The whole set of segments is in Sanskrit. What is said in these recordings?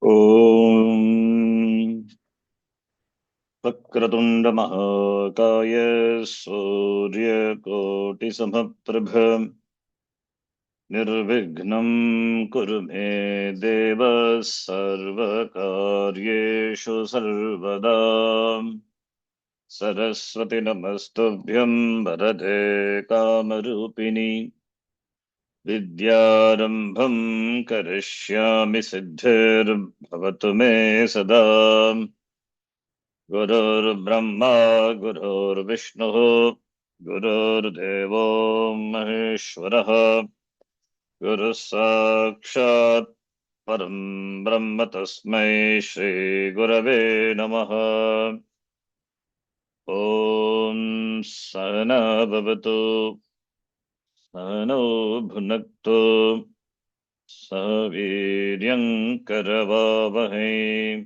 ॐ वक्रतुण्डमहाकाय सूर्यकोटिसमप्रभ निर्विघ्नं कुरु मे देव सर्वकार्येषु सर्वदा। सरस्वति नमस्तुभ्यं वरदे कामरूपिणि विद्यारम्भं करिष्यामि सिद्धिर्भवतु मे सदा। गुरुर्ब्रह्मा गुरुर्विष्णुः गुरुर्देवो महेश्वरः गुरुः साक्षात् परं ब्रह्म तस्मै श्रीगुरवे नमः। ॐ सहना भवतु सहनौ भुनक्तु सह वीर्यं करवावहै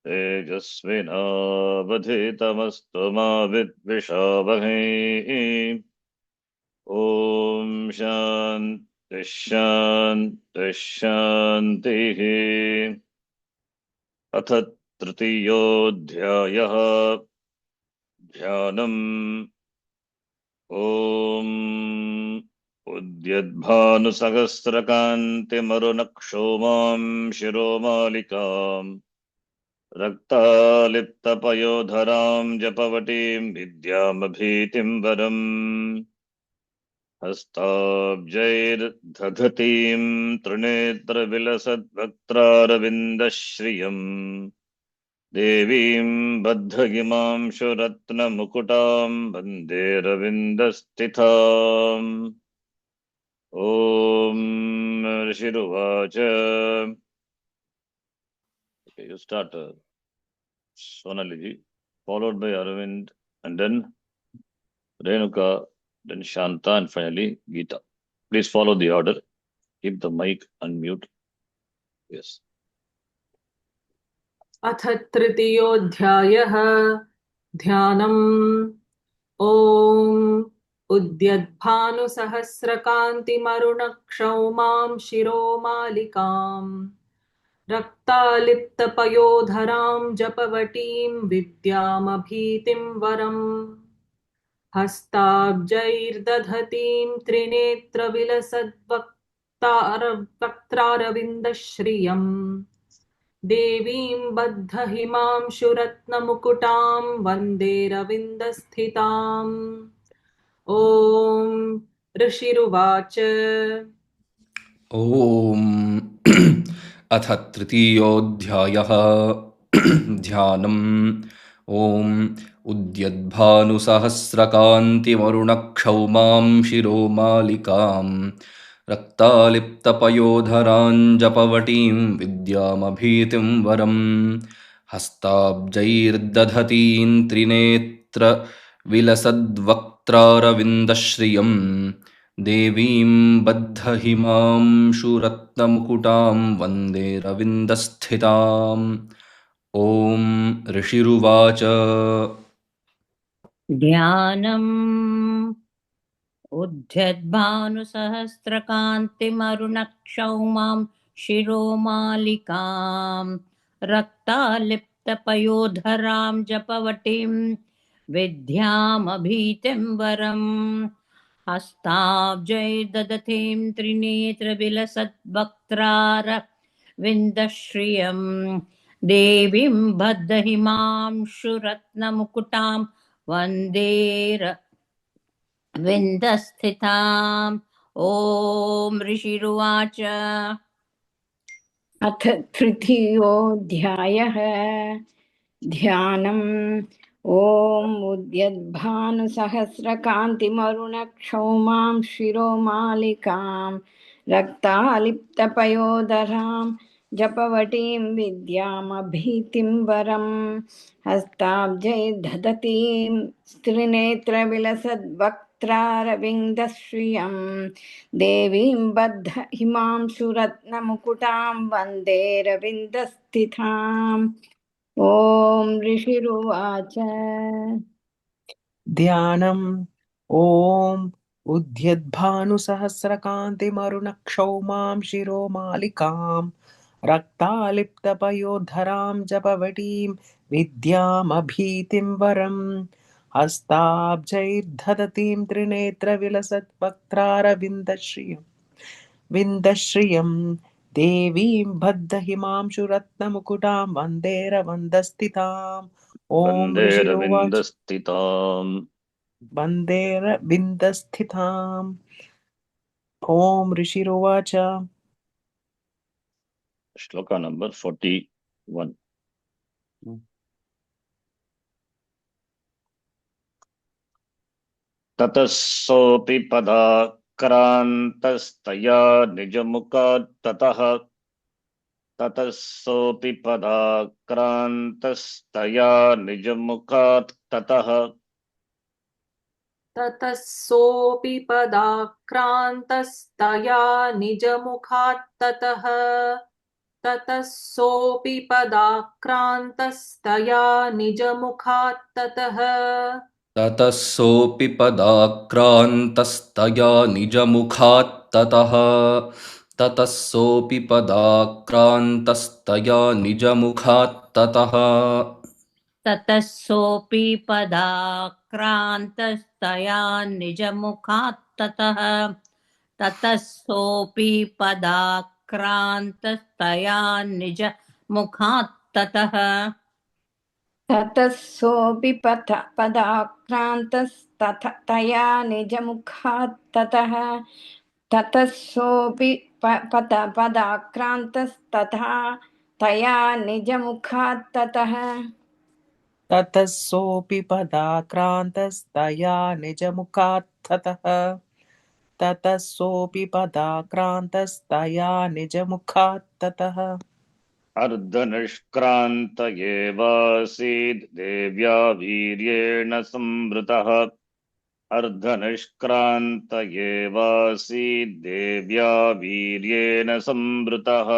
तेजस्विनावधितमस्तु मा विद्विषावहै। ॐ शान्ति शान्ति शान्तिः। अथ तृतीयोऽध्यायः ध्यानम्। ॐ उद्यद्भानुसहस्रकान्तिमरुणक्षोमां शिरोमालिकाम् रक्तालिप्तपयोधरां जपवटीं विद्यामभीतिं वरम् हस्ताब्जैर्दधतीं त्रिनेत्रविलसद्वक्त्रारविन्दश्रियम् देवीं बद्धगिमांशुरत्नमुकुटां वन्दे रविन्दस्थिताम्। ॐ ऋषिरुवाच। Okay, you start, Sonali ji, followed by Arvind, and then Renuka, then Shanta, and finally Geeta. Please follow the order. Keep the mic unmute. Yes. अथ तृतीयोऽध्यायः ध्यानम्। ॐ उद्यद्भानुसहस्रकान्तिमरुणक्षौमां शिरोमालिकाम् रक्तालिप्तपयोधरां जपवटीं विद्यामभीतिं वरम् हस्ताब्जैर्दधतीं त्रिनेत्रविलसद्वक्त्रारविन्दश्रियम् देवीं बद्धहिमांशुरत्नमुकुटां वन्दे रविन्दस्थिताम्। ॐ ऋषिरुवाच। ॐ अथ तृतीयोऽध्यायः ध्यानम्। ॐ उद्यद्भानुसहस्रकान्तिमरुणक्षौमां शिरोमालिकां रक्तालिप्तपयोधरां जपवटीं विद्यामभीतिं वरम् हस्ताब्जैर्दधतीं त्रिनेत्रविलसद्वक्त्रारविन्दश्रियम् देवीं बद्धहिमांशुरत्नमुकुटां वन्दे रविन्दस्थिताम्। ॐ ऋषिरुवाच। ध्यानम् उद्यद्भानुसहस्रकान्तिमरुणक्षौमां शिरोमालिकां रक्तालिप्तपयोधरां जपवटीं विद्यामभीतिं वरम् हस्ताब्जैर्दधतीं त्रिनेत्रविलसद्वक्त्रारविन्दश्रियम् देवीं बद्धहिमांशुरत्नमुकुटां वन्दे रविन्दस्थिताम्। ॐ ऋषिरुवाच। अथ तृतीयोऽध्यायः ध्यानम्। ॐ उद्यद्भानुसहस्रकान्तिमरुणक्षौमां शिरोमालिकां रक्तालिप्तपयोधरां जपवटीं विद्यामभीतिं वरम् हस्ताब्जैर्दधतीं त्रिनेत्रविलसद्वक्त्रारविन्दश्रियम् देवीं बद्धहिमांशुरत्नमुकुटां वन्दे रविन्दस्थिताम्। ॐ ऋषिरुवाच। ध्यानम्। ॐ उद्यद्भानुसहस्रकान्तिमरुणक्षौमां शिरोमालिकां रक्तालिप्तपयोधरां जपवटीं विद्यामभीतिं वरम् हस्ताब्जैर्दधतीं विन्दश्रियं देवीं बद्धहिमांशुरत्नमुकुटां वन्दे रवन्दस्थिताम् ॐ ऋषिरुवाच वन्देरविन्दस्थिताम् वन्देरविन्दस्थिताम् ॐ ऋषिरुवाच श्लोका नंबर 41. ततः सोऽपि पदाक्रान्तस्तया निजमुखात् ततः ततः सोऽपि पदाक्रान्तस्तया निजमुखात् ततः ततः सोऽपि पदाक्रान्तस्तया निजमुखात् ततः ततः सोऽपि पदाक्रान्तस्तया निजमुखात् ततः ततः सोऽपि पदाक्रान्तस्तया निजमुखात् ततः ततः सोऽपि पदाक्रान्तस्तया निजमुखात् ततः ततः सोऽपि पदाक्रान्तस्तया निजमुखात् ततः ततः सोऽपि पदाक्रान्तस्तया निजमुखात् ततः ततः सोऽपि पदाक्रान्तस्तया निजमुखात् ततः ततः सोऽपि पदाक्रान्तस्तथा तया निजमुखात् ततः ततः सोऽपि पदाक्रान्तस्तया निजमुखात् ततः ततः सोऽपि पदाक्रान्तस्तया निजमुखात् ततः अर्धनिष्क्रान्त एवासीद् देव्या वीर्येण संवृतः अर्धनिष्क्रान्त एवासीद् देव्या वीर्येण संवृतः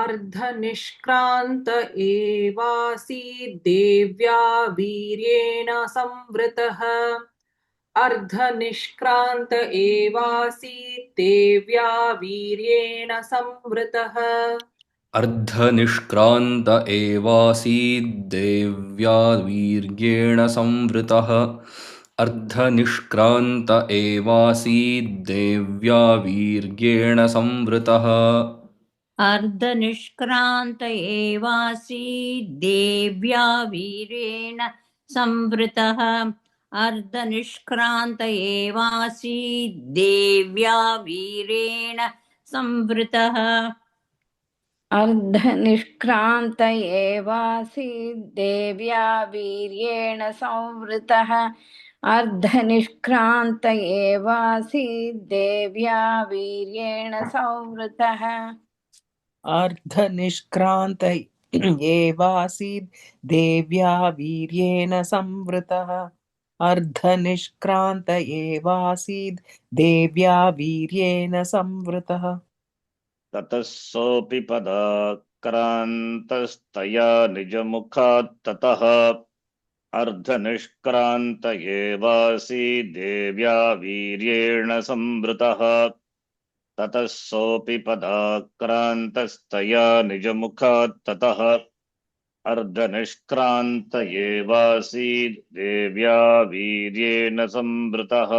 अर्धनिष्क्रान्त एवासीद् देव्या वीर्येण संवृतः अर्धनिष्क्रान्त एवासीत् देव्या वीर्येण संवृतः अर्धनिष्क्रान्त एवासीद्देव्या वीर्येण संवृतः अर्धनिष्क्रान्त एवासीद्देव्या वीर्येण संवृतः अर्धनिष्क्रान्त एवासीद् देव्या वीर्येण संवृतः अर्धनिष्क्रान्त एवासीद् देव्या वीर्येण संवृतः अर्धनिष्क्रान्त एवासीद् देव्या वीर्येण संवृतः अर्धनिष्क्रान्त एवासीद् देव्या वीर्येण संवृतः अर्धनिष्क्रान्त एवासीद् देव्या वीर्येण संवृतः अर्धनिष्क्रान्त एवासीद् देव्या वीर्येण संवृतः ततः सोऽपि पदाक्रान्तस्तया निजमुखात् ततः अर्धनिष्क्रान्त एवासीद् देव्या वीर्येण संवृतः ततः सोऽपि पदाक्रान्तस्तया निजमुखात् ततः अर्धनिष्क्रान्त एवासीद् देव्या वीर्येण संवृतः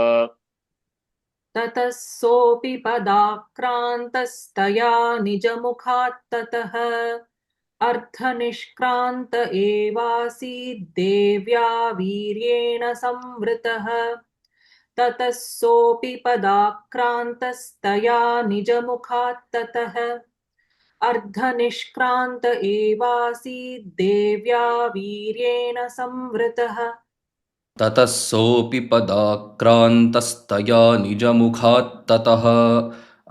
ततः सोऽपि पदाक्रान्तस्तया निजमुखात् ततः अर्धनिष्क्रान्त एवासीद् देव्या वीर्येण संवृतः ततः सोऽपि पदाक्रान्तस्तया निजमुखात् ततः अर्धनिष्क्रान्त एवासीद् देव्या वीर्येण संवृतः ततः सोऽपि पदाक्रान्तस्तया निजमुखात् ततः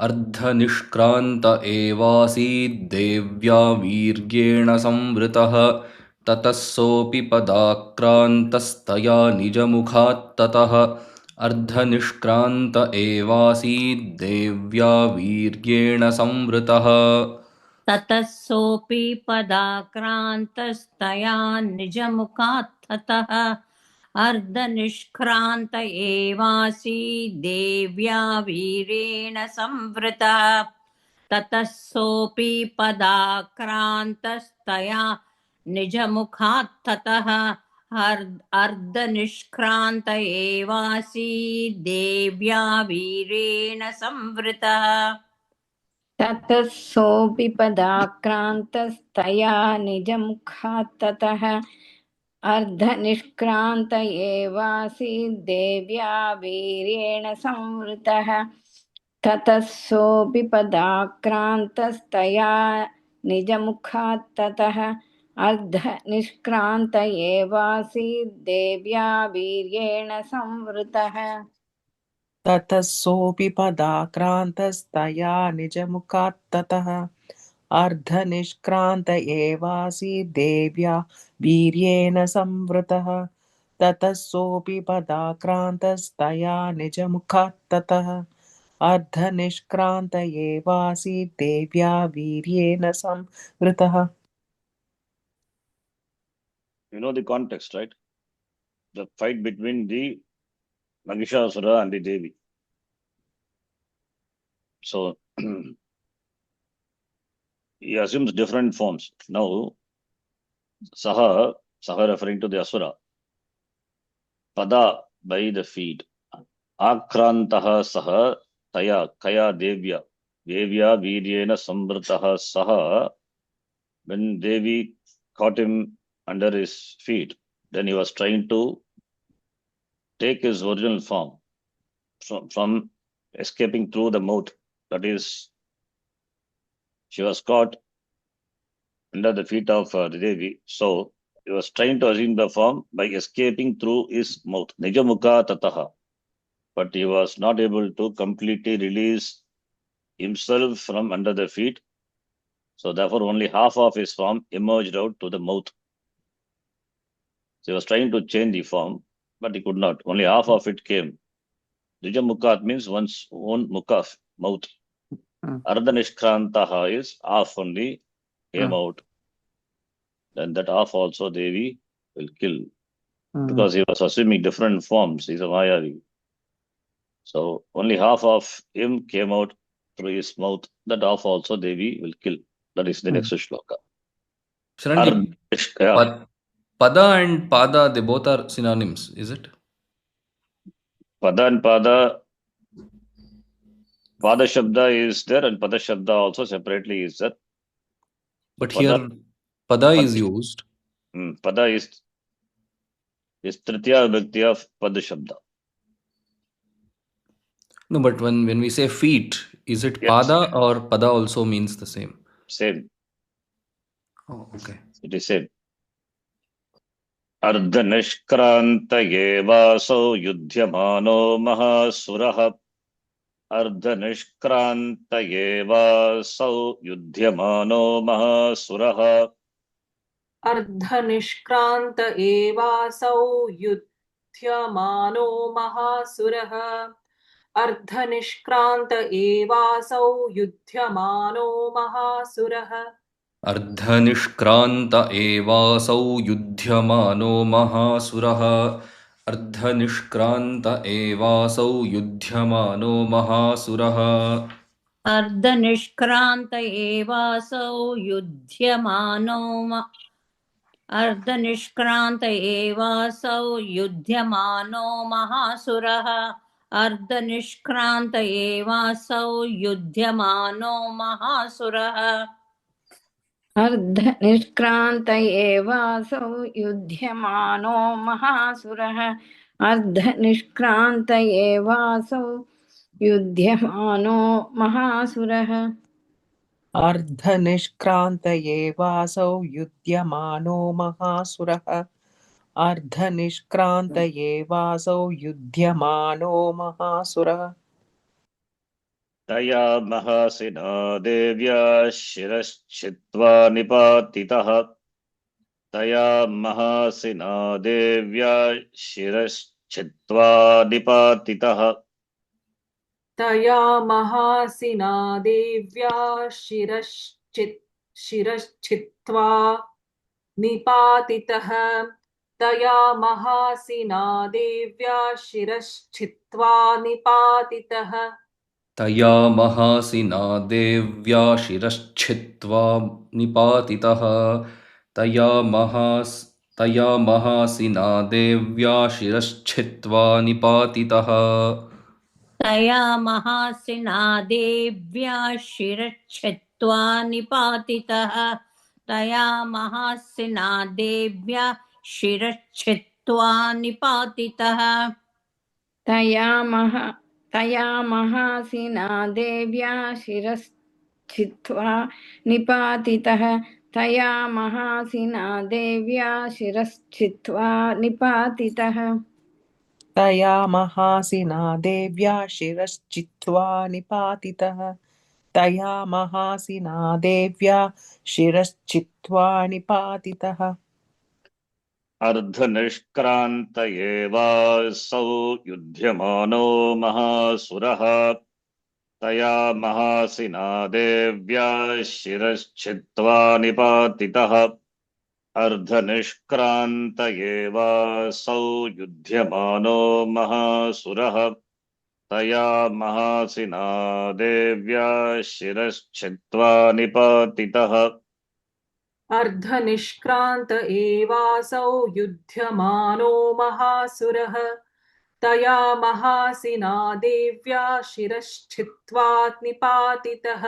अर्धनिष्क्रान्त एवासीद्देव्या वीर्येण संवृतः ततः सोऽपि पदाक्रान्तस्तया निजमुखात् ततः अर्धनिष्क्रान्त एवासीद्देव्या वीर्येण संवृतः ततः सोऽपि पदाक्रान्तस्तया निजमुखात् ततः अर्धनिष्क्रान्त एवासीद् देव्या वीर्येण संवृतः ततः सोऽपि पदाक्रान्तस्तया निजमुखात् ततः अर्धनिष्क्रान्त एवासीद्देव्या वीरेण संवृतः ततः सोऽपि पदाक्रान्तस्तया निजमुखात् ततः अर्धनिष्क्रान्त एवासीद्देव्या वीर्येण संवृतः ततः सोऽपि पदाक्रान्तस्तया निजमुखात् ततः अर्धनिष्क्रान्त एवासीद्देव्या वीर्येण संवृतः ततः सोऽपि पदाक्रान्तस्तया निजमुखात् ततः अर्धनिष्क्रान्त एवासीद्देव्या वीर्येण संवृतः ततः सोऽपि पदाक्रान्तस्तया निजमुखात् ततः अर्धनिष्क्रान्त एवासीद्देव्या वीर्येण संवृतः. You know the context, right? The fight between the Mahishasura and the Devi. So he assumes different forms. Now, Saha referring to the Asura, Pada by the feet, Akrantaha Saha, Taya, Kaya Devya, Devya Viryena Samvrtaha Saha, when Devi caught him under his feet, then he was trying to take his original form from escaping through the mouth. That is, she was caught under the feet of the Devi. So he was trying to assume the form by escaping through his mouth. Nijamukha tataha. But he was not able to completely release himself from under the feet. So therefore only half of his form emerged out to the mouth. So he was trying to change the form, but he could not. Only half of it came. Nijamukha means one's own mukha, mouth. Ardhanishkrantaha is half only came out. Then that half also Devi will kill. Because he was assuming different forms. He's a Mayavi. So only half of him came out through his mouth. That half also Devi will kill. That is the next shloka. Sharanji, Pada and Pada, they both are synonyms, is it? Pada and Pada, Pada Shabda is there and Pada Shabda also separately is there. But here, Pada is used. Pada is Tritiya Vibhakti of Pada Shabda. No, but when we say feet, is it Pada or Pada also means the same? Same. Oh, okay. It is same. Ardhanishkranta yevaso yudhyamano mahasuraha. Ardhanishkranta yevaso yudhyamano mahasuraha. अर्धनिष्क्रान्त एवासौ युध्यमानो महासुरः अर्धनिष्क्रान्त एवासौ युध्यमानो महासुरः अर्धनिष्क्रान्त एवासौ युध्यमानो महासुरः अर्धनिष्क्रान्त एवासौ युध्यमानो महासुरः अर्धनिष्क्रान्त एवासौ युध्यमानो अर्धनिष्क्रान्त एवासौ युध्यमानो महासुरः अर्धनिष्क्रान्त एवासौ युध्यमानो महासुरः अर्धनिष्क्रान्त एवासौ युध्यमानो महासुरः अर्धनिष्क्रान्त एवासौ युध्यमानो महासुरः अर्धनिष्क्रान्त एवासौ युध्यमानो महासुरः अर्धनिष्क्रान्त एवासौ युध्यमानो महासुरः तया महसिना देव्या शिरश्छित्त्वा निपातितः तया महसिना देव्या शिरश्छित्त्वा निपातितः तया महासिना देव्या शिरश्छित्त्वा निपातितः तया महासिना देव्या शिरश्छित्त्वा निपातितः तया महासिना देव्या शिरश्छित्त्वा निपातितः तया महासिना देव्या शिरश्छित्त्वा निपातितः तया महासिना देव्या शिरच्छित्त्वा निपातितः तया महासिना देव्या शिरच्छित्त्वा निपातितः तया महासिना देव्या शिरश्छित्त्वा निपातितः तया महासिना देव्या शिरश्छित्त्वा निपातितः तया महासिना देव्या शिरश्चित्वा निपातितः तया महासिना देव्या शिरश्चित्वा निपातितः अर्धनिष्क्रान्त एवासौ युध्यमानो महासुरः तया महासिना देव्या शिरश्छित्त्वा निपातितः अर्धनिष्क्रान्त एवासौ युध्यमानो महासुरः तया महासिना देव्या शिरश्छित्त्वा निपातितः अर्धनिष्क्रान्त एवासौ युध्यमानो महासुरः तया महासिना देव्या शिरश्छित्त्वा निपातितः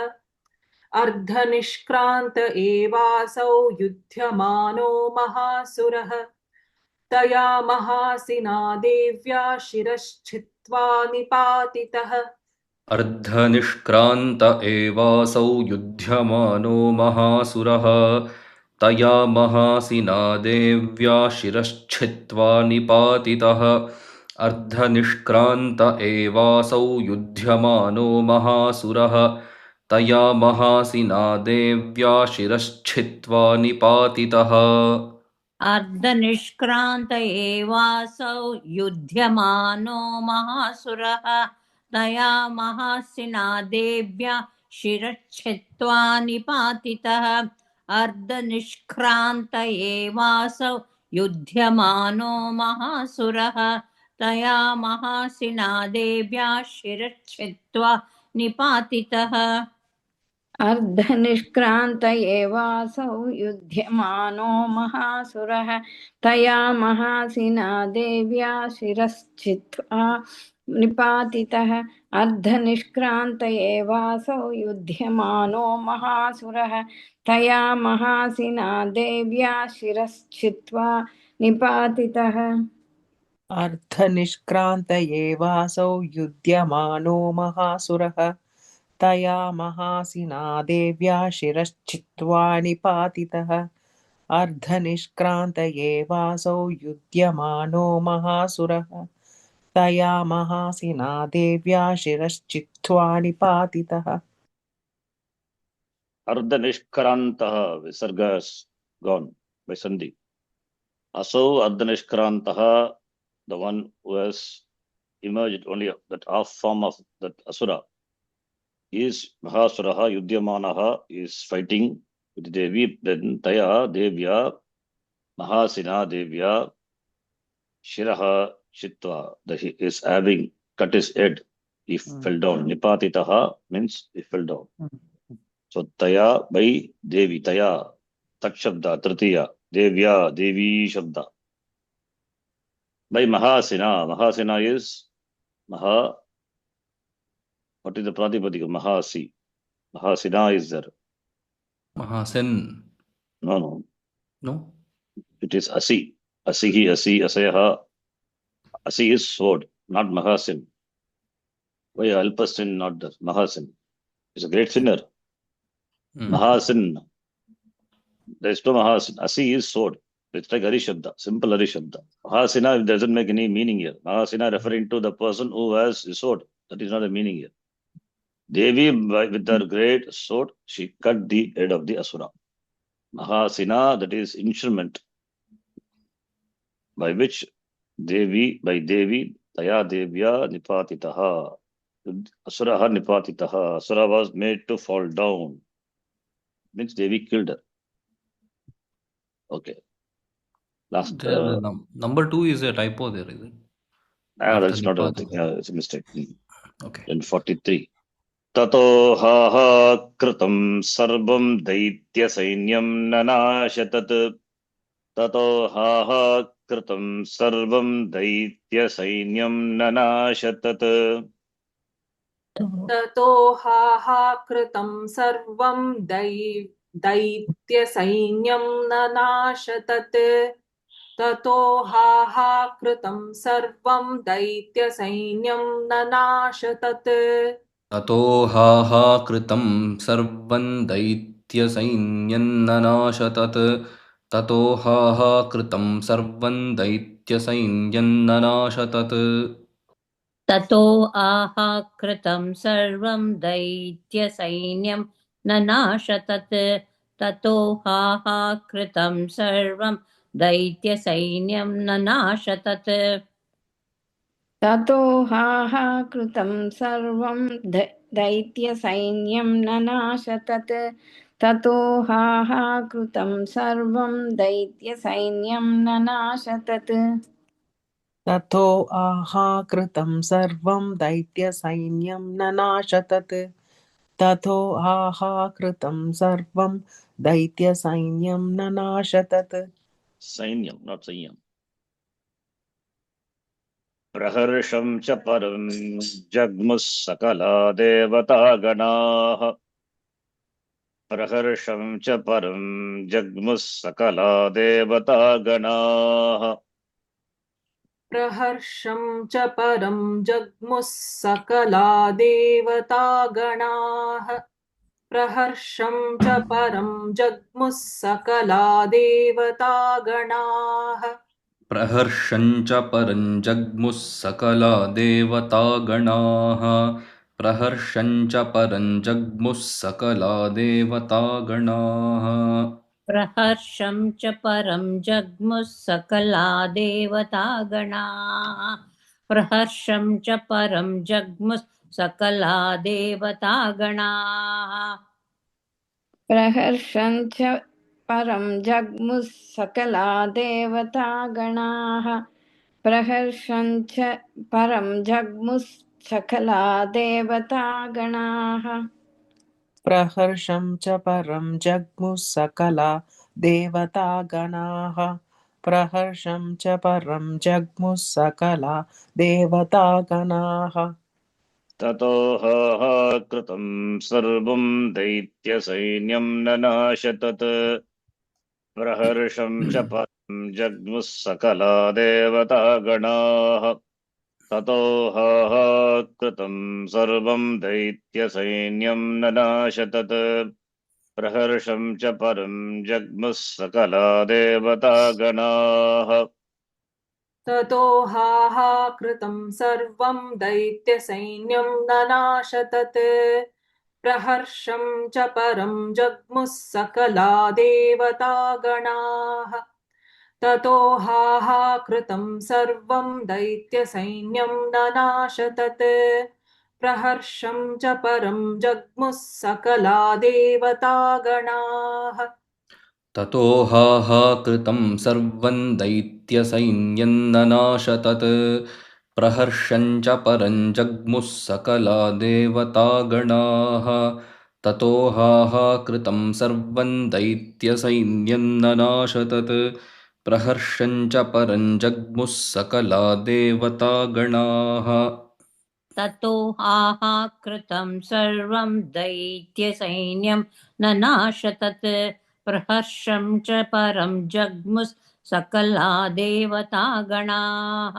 अर्धनिष्क्रान्त एवासौ युध्यमानो महासुरः तया महासिना देव्या शिरश्छित्त्वा निपातितः अर्धनिष्क्रान्त एवासौ युध्यमानो महासुरः तया महासिना देव्या शिरश्छित्त्वा निपातितः अर्धनिष्क्रान्त एवासौ युध्यमानो महासुरः तया महासिना देव्या शिरश्छित्त्वा निपातितः अर्धनिष्क्रान्त एवासौ युध्यमानो महासुरः तया महासिना देव्या शिरच्छित्त्वा निपातितः अर्धनिष्क्रान्त एवासौ युध्यमानो महासुरः तया महासिना देव्या शिरच्छित्त्वा निपातितः अर्धनिष्क्रान्त एवासौ युध्यमानो महासुरः तया महासिना देव्या शिरश्छित्त्वा निपातितः अर्धनिष्क्रान्त एवासौ युध्यमानो महासुरः तया महासिना देव्या शिरश्छित्त्वा निपातितः अर्धनिष्क्रान्त एवासौ युध्यमानो महासुरः तया महासिना देव्या शिरश्चित्वा निपातितः अर्धनिष्क्रान्त एवासौ युध्यमानो महासुरः तया महासिना देव्या शिरश्चित्वा निपातितः अर्धनिष्क्रान्तः विसर्ग has gone by Sandhi. Asau Ardhanishkrantah, the one who has emerged only that half form of that Asura, is Mahasuraha Yudhyamanaha, is fighting with Devi, then Taya Devya, Mahasina Devya, Shiraha Chitva, that he is having cut his head, he fell down. Nipatitaha means he fell down. So Taya by Devi, Taya, Tat Shabda, Tritiya, Devya, Devi Shabda. By Mahasina, Mahasina is Maha. What is the Pratipadika? Mahasi. Mahasina is there. Mahasen. No. No? It is Asi. Asihi, Asi, Asayaha. Asi is sword, not Mahasin. Why Alpasin, not the Mahasin? He's a great sinner. Mahasin. There is no Mahasin. Asi is sword. It's like Harishabda, simple Harishabda. Mahasina doesn't make any meaning here. Mahasina referring to the person who has the sword. That is not the meaning here. Devi, with her great sword, she cut the head of the Asura. Mahasina, that is instrument by which Devi, Taya Devya Nipatitaha. Asuraha Nipatitaha. Asura was made to fall down. Means Devi killed her. Okay. Last. Number 2 is a typo there, is it? That's not a thing. It's a mistake. Okay. Then 43. ततो हाहाकृतं सर्वं दैत्यसैन्यं ननाशतत् ततो हाहाकृतं सर्वं दैत्यसैन्यं ननाशतत् ततो हाहाकृतं सर्वं दैत्यसैन्यं ननाशतत् ततो हाहाकृतं सर्वं दैत्यसैन्यं ननाशतत् ततो हाहाकृतं सर्वं दैत्यसैन्यन्ननाशतत् ततो हाहाकृतं सर्वं दैत्यसैन्यन्ननाशतत् ततो आहाकृतं सर्वं दैत्यसैन्यं ननाशतत् ततो हाहाकृतं सर्वं दैत्यसैन्यं ननाशतत् ततो हाहाकृतं सर्वं दैत्यसैन्यं ननाशतत् ततो हाहाकृतं सर्वं दैत्यसैन्यं ननाशतत् ततो आहाकृतं सर्वं दैत्यसैन्यं ननाशतत् ततो आहाकृतं सर्वं दैत्यसैन्यं ननाशतत् सैन्यं not सैन्यं प्रहर्षं च परं जग्मुः सकला देवतागणाः प्रहर्षं च परं जग्मुः सकला देवतागणाः प्रहर्षं च परं जग्मुः सकला देवतागणाः प्रहर्षं च परं जग्मुः सकला देवतागणाः प्रहर्षं च परं जग्मुः सकला देवतागणाः प्रहर्षं च परं जग्मुः सकला देवतागणाः प्रहर्षं च परं जग्मुः सकला देवतागणाः प्रहर्षं च परं जग्मुः सकला देवतागणाः प्रहर्षं च परं जग्मुः सकला देवतागणाः प्रहर्षं च परं जग्मुः सकला देवतागणाः प्रहर्षं च परं जग्मुः सकला देवतागणाः प्रहर्षं च परं जग्मुः सकला देवतागणाः ततो हाहाकृतं सर्वं दैत्यसैन्यं ननाशतत् प्रहर्षं च परं जग्मुः सकला देवतागणाः ततो हाहाकृतं सर्वं दैत्यसैन्यं ननाशतत् प्रहर्षं च परं जग्मुः सकला देवतागणाः ततो हाहाकृतं सर्वं दैत्यसैन्यं ननाशतत् प्रहर्षं च परं जग्मुः सकला देवतागणाः ततो हाहाकृतं सर्वं दैत्यसैन्यं ननाशतत् प्रहर्षं च परं जग्मुः सकला देवतागणाः ततो हाहाकृतं सर्वं दैत्यसैन्यन्ननाशतत् प्रहर्षं च परं जग्मुः सकला देवतागणाः ततो हाहाकृतं सर्वं दैत्यसैन्यन्ननाशतत् प्रहर्षं च परं जग्मुः सकला देवतागणाः ततो हाहाकृतं सर्वं दैत्यसैन्यं ननाशतत् प्रहर्षं च परं जग्मुः सकला देवतागणाः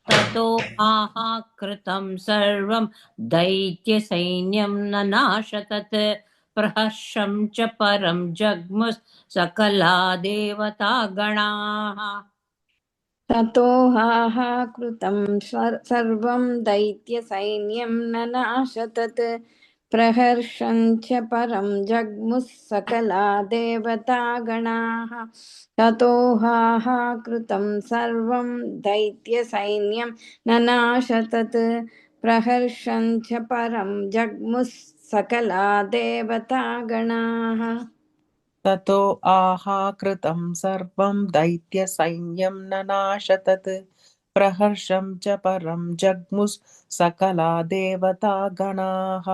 ततो हाहाकृतं सर्वं दैत्यसैन्यं ननाशतत् प्रहर्षं च परं जग्मुः सकला देवतागणाः ततो हाहाकृतं सर्वं दैत्यसैन्यं ननाशतत् प्रहर्षं च परं जग्मुः सकला देवतागणाः ततो हाहाकृतं सर्वं दैत्यसैन्यं ननाशतत् प्रहर्षं च परं जग्मुः सकला देवतागणाः ततो आहाकृतं सर्वं दैत्यसैन्यं ननाशतत् प्रहर्षं च परं जग्मुः सकला देवतागणाः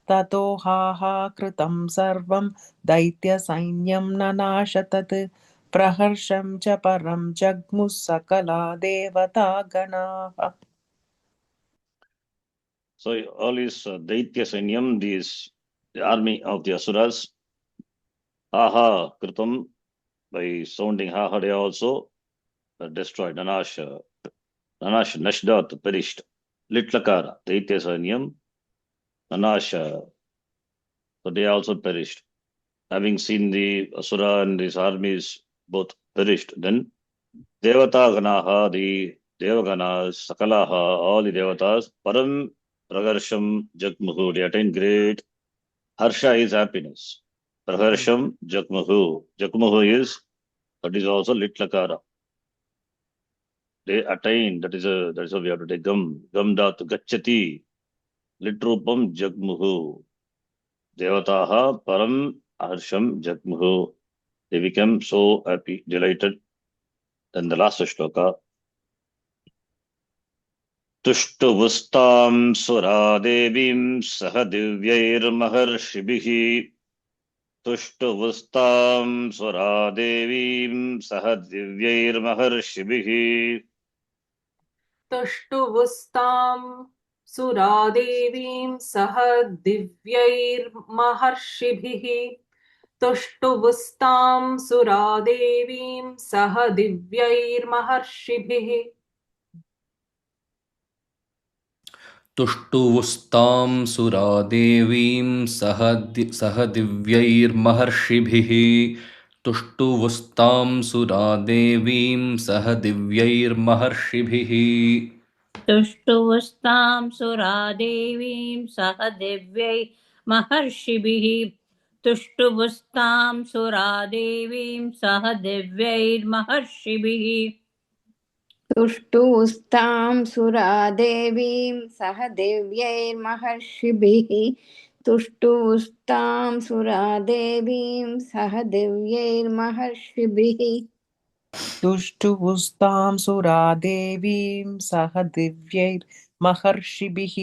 ततो हाहाकृतं सर्वं दैत्यसैन्यं ननाश तत् प्रहर्षं च परं जग्मुः सकला देवतागणाः. So all is Daitya Sainyam, the army of the Asuras, Aha Kritam, by sounding Ha, they also destroyed. Nanash, Nashdat, perished. Litlakara, Daitya Sainyam, Nanash, so they also perished. Having seen the Asura and his armies both perished, then Devata Ganaha, the Devaganas, Sakalaha, all the Devatas, Param Pragarsham Jagmuhu, they attained great Harsha is happiness. Praharsham Jagmuhu. Jagmuhu is, that is also Litlakara. They attain, that is what we have to take. Gamdat Gachati. Litrupam Jagmuhu. Devataha Param Harsham Jagmuhu. They become so happy, delighted. Then the last shloka. Tushtuvustam Suradevim Sahadivyair Maharshibhihi. तुष्टुवुस्तां स्वरादेवीं सह दिव्यैर्महर्षिभिः तुष्टुवुस्तां सुरादेवीं सह दिव्यैर्महर्षिभिः तुष्टुवुस्तां सुरादेवीं सह दिव्यैर्महर्षिभिः तुष्टुवुस्तां सुरादेवीं सह दिव्यैर्महर्षिभिः तुष्टुवुस्तां सुरादेवीं सह दिव्यैर्महर्षिभिः तुष्टुवुस्तां सुरादेवीं सह दिव्यै महर्षिभिः तुष्टुवुस्तां सुरादेवीं सह दिव्यैर्महर्षिभिः तुष्टुस्तां सुरादेवीं सह दिव्यैर्महर्षिभिः तुष्टुस्तां सुरादेवीं सह दिव्यैर्महर्षिभिः तुष्टुवुस्तां सुरादेवीं सह दिव्यैर्महर्षिभिः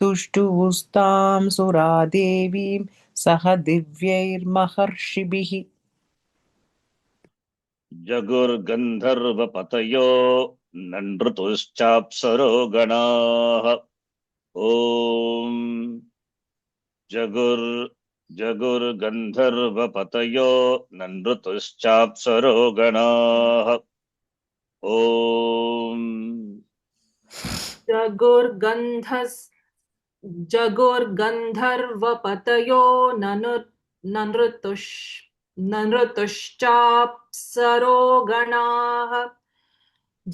तुष्टुवुस्तां सुरादेवीं सह दिव्यैर्महर्षिभिः जगुर्गन्धर्वपतयो ननृतुश्चाप्सरो गणाः ॐ जगुर्गन्धर्वपतयो ननृतुश्चाप्सरो गणाः ॐ जगुर्गन्धर्वपतयो ननृतुश्चाप्सरो गणाः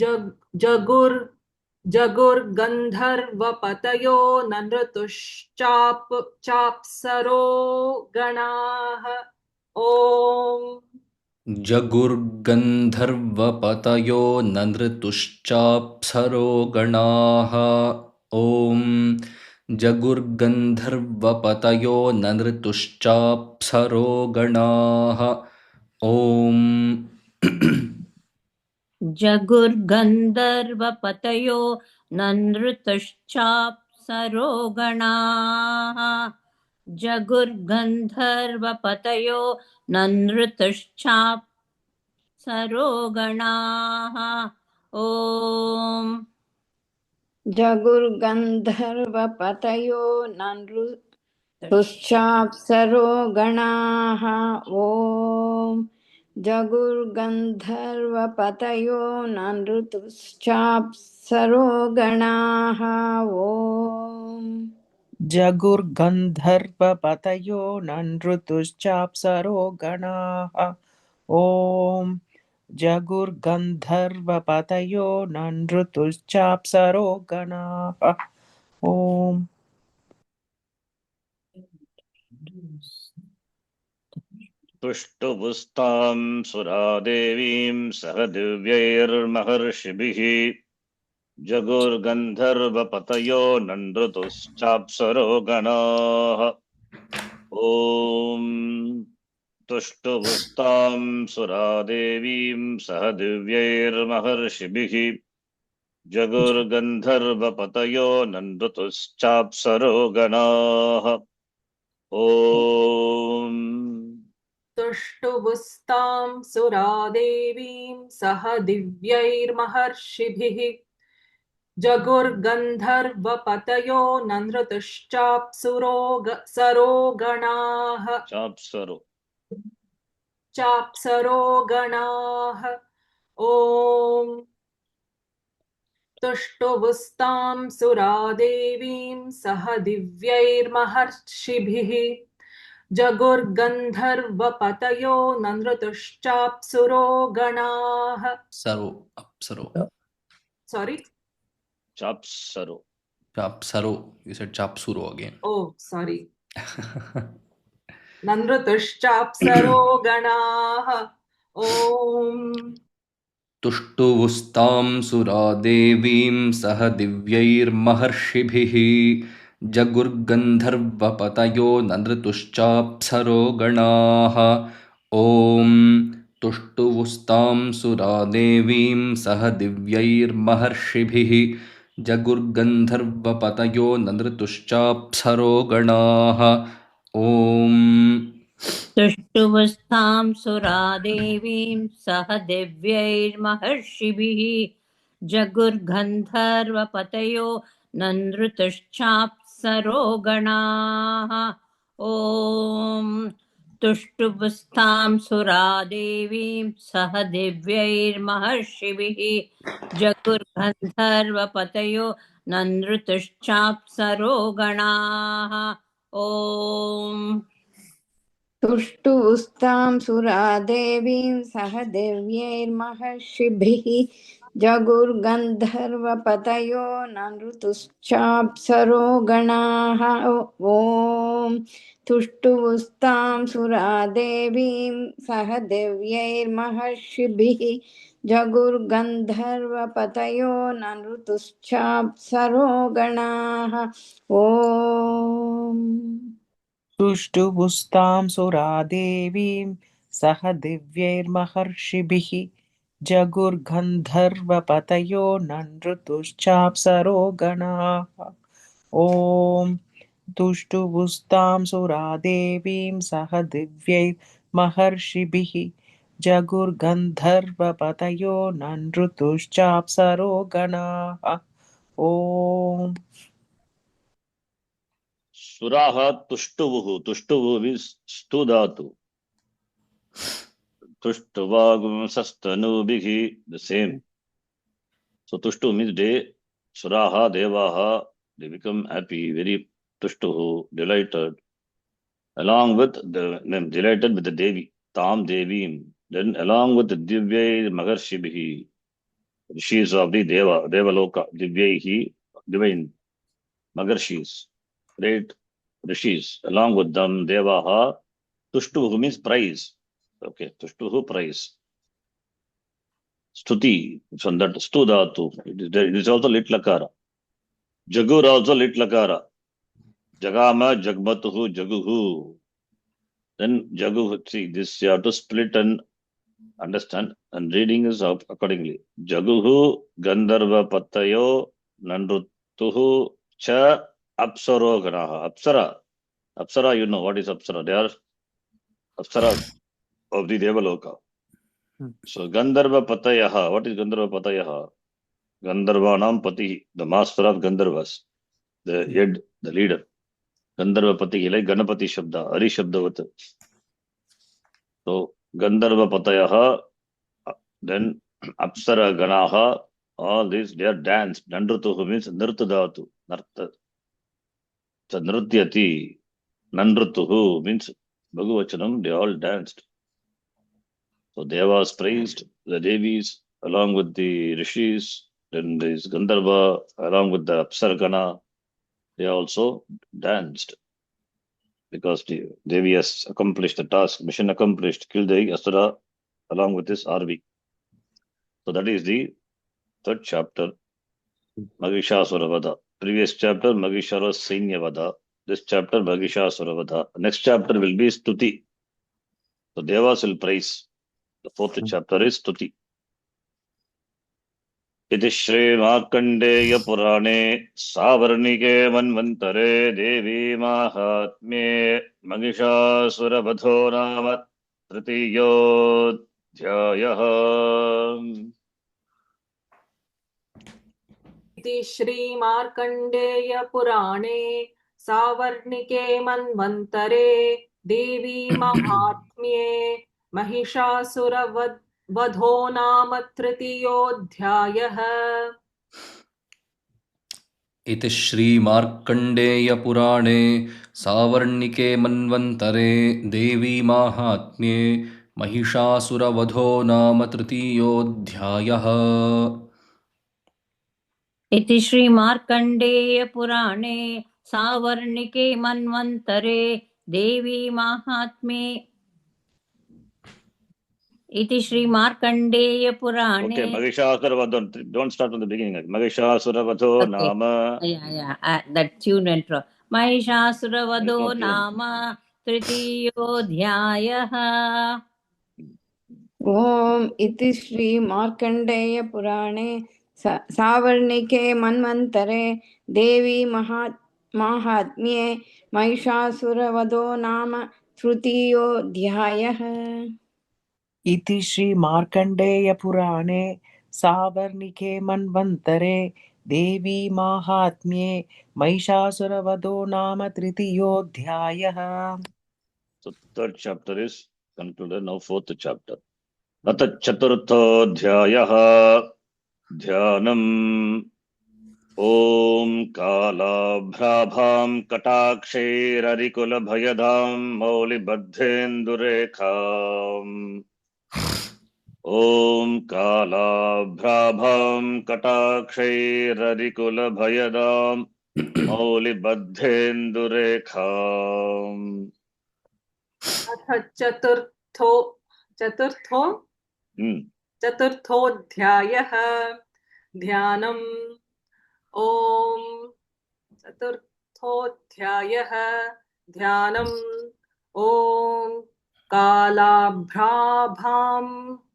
जगुर्गन्धर्वपतयो ननृतुश्चाप्सरो गणाः ॐ जगुर्गन्धर्वपतयो ननृतुश्चाप्सरो गणाः ॐ जगुर्गन्धर्वपतयो ननृतुश्चाप्सरो गणाः ॐ जगुर्गन्धर्वपतयो ननृतुश्चाप्सरो गणाः जगुर्गन्धर्वपतयो ननृतुश्चाप्सरो गणाः ॐ जगुर्गन्धर्वपतयो ननृतुश्चाप्सरो गणाः ॐ जगुर्गन्धर्वपतयो ननृतुश्चाप्सरो गणाः ॐ जगुर्गन्धर्वपतयो ननृतुश्चाप्सरो गणाः ॐ जगुर्गन्धर्वपतयो ननृतुश्चाप्सरो गणाः ॐ तुष्टुवुस्तां सुरादेवीं सह दिव्यैर्महर्षिभिः जगुर्गन्धर्वपतयो ननृतुश्चाप्सरो गणाः ॐ तुष्टुवुस्तां सुरादेवीं सह दिव्यैर्महर्षिभिः जगुर्गन्धर्वपतयो ननृतुश्चाप्सरो गणाः Om तुष्टुवुस्तां सुरादेवीं सह दिव्यैर्महर्षिभिः जगुर्गन्धर्वपतयो नृतश्चाप्सुरो सरोगणाः Chapsaro. चाप्सरो गणाः ॐ तुष्टुवुस्तां सुरादेवीं सह दिव्यैर्महर्षिभिः जगुर्गन्धर्वपतयो नृतश्चाप्सुरो गणाः सरो अप्सरो. Sorry. Chapsaro. Chapsaro. You said chapsuro again. Oh, sorry. नृतश्चाप्सरो गणाः ॐ तुष्टुवुस्तां सुरादेवीं सह दिव्यैर्महर्षिभिः जगुर्गन्धर्वपतयो नृतुश्चाप्सरो गणाः ॐ तुष्टुवुस्तां सुरादेवीं सह दिव्यैर्महर्षिभिः जगुर्गन्धर्वपतयो नृतुश्चाप्सरो गणाः ॐ तुष्टुवस्तां सुरादेवीं सह दिव्यैर्महर्षिभिः जगुर्गन्धर्वपतयो नृतश्चाप्सरो गणाः ॐ तुष्टुवस्तां सुरादेवीं सह दिव्यैर्महर्षिभिः जगुर्गन्धर्वपतयो नृतश्चाप्सरो गणाः ॐ तुष्टुवुस्तां सुरादेवीं सह दिव्यैर्महर्षिभिः जगुर्गन्धर्वपतयो नृतुश्चाप्सरो गणाः ॐ तुष्टुवुस्तां सुरादेवीं सह दिव्यैर्महर्षिभिः जगुर्गन्धर्वपतयो नृतुश्चाप्सरो गणाः ॐ तुष्टुवुस्तां सुरादेवीं सह दिव्यैर्महर्षिभिः जगुर्गन्धर्वपतयो नृतुश्चाप्सरो गणाः ॐ तुष्टुवुस्तां सुरादेवीं सह दिव्यैर्महर्षिभिः जगुर्गन्धर्वपतयो नृतुश्चाप्सरो गणाः ॐ Suraha tushtuvuhu. Tushtuvu means studatu. Tushtuvagum sastanubihi. The same. So tushtu means they. Suraha devaha. They become happy, very tushtuhu, delighted. Along with the name, delighted with the Devi. Tam Devim. Then along with the Divya Maharshibihi. Rishis of the Deva, Devaloka, Divyahi, divine Maharshis, great Rishis. Along with them, Devaha, Tushtuhu means praise. Okay, Tushtuhu praise. Stuti, from that Studatu, it is also Litlakara. Jagur also Litlakara. Jagama, Jagmatuhu, Jaguhu. Then Jagu, see, this you have to split and understand, and reading is up accordingly. Jaguhu Gandharva Patayo Nandrutuhu Cha Apsaro Ganaha. Apsara, you know what is Apsara? They are Apsara of the Devaloka. So Gandharva Patayaha. What is Gandharva Patayaha? Gandharvanam Pati, the master of Gandharvas, the head, the leader. Gandharva Pati, like Ganapati Shabda, Hari Shabdavat. So Gandharva Patayaha, then Apsara Ganaha, all these, they are danced. Nandrutuhu means Nirtadatu. Narta. So Nrutyati, Nandrutuhu means Bhagavachanam, they all danced. So Devas praised, the Devis, along with the Rishis, then there is Gandharva, along with the Apsargana, they also danced. Because the Devi has accomplished the task, mission accomplished, killed the Asura along with this army. So that is the third chapter, Mahishasuravada. Previous chapter, Mahishara Sainyavada. This chapter, Mahishasuravada. Next chapter will be Stuti. So Devas will praise. The fourth chapter is Stuti. इति श्रीमार्कण्डेय पुराणे सावर्णिके मन्वन्तरे देवी माहात्म्ये महिषासुरवधो नाम तृतीयोऽध्यायः। इति श्रीमार्कण्डेय पुराणे सावर्णिके मन्वन्तरे देवी महात्म्ये महिषासुरवधो नाम तृतीयोऽध्यायः। इति श्रीमार्कण्डेयपुराणे सावर्णिके मन्वन्तरे देवी माहात्म्ये महिषासुरवधो नाम तृतीयोऽध्यायः। इति श्रीमार्कण्डेयपुराणे सावर्णिके मन्वन्तरे देवी माहात्म्ये इति श्रीमार्कण्डेयपुराणे Okay, Mahishasuravadho. Don't start from the beginning. Mahishasuravadho nama. that tune went wrong. महिषासुरवधो No tune. नाम तृतीयोऽध्यायः। ॐ इति श्री मार्कण्डेय पुराणे सावर्णिके मन्वन्तरे देवी माहात्म्ये महिषासुरवधो नाम तृतीयोऽध्यायः। इति श्रीमार्कण्डेयपुराणे सावर्णिके मन्वन्तरे देवी माहात्म्ये महिषासुरवधो नाम तृतीयोऽध्यायः। So third chapter is concluded. Now fourth chapter. Atha chaturthodhyayah dhyanam Om kalabhrabham katakshairarikulabhayadam maulibaddhendurekham Om kalabhrabham katakshairarikulabhayadam maulibaddhendurekham अथ चतुर्थोऽध्यायः ध्यानम्। ॐ चतुर्थोऽध्यायः ध्यानम्। ॐ कालाभ्राभां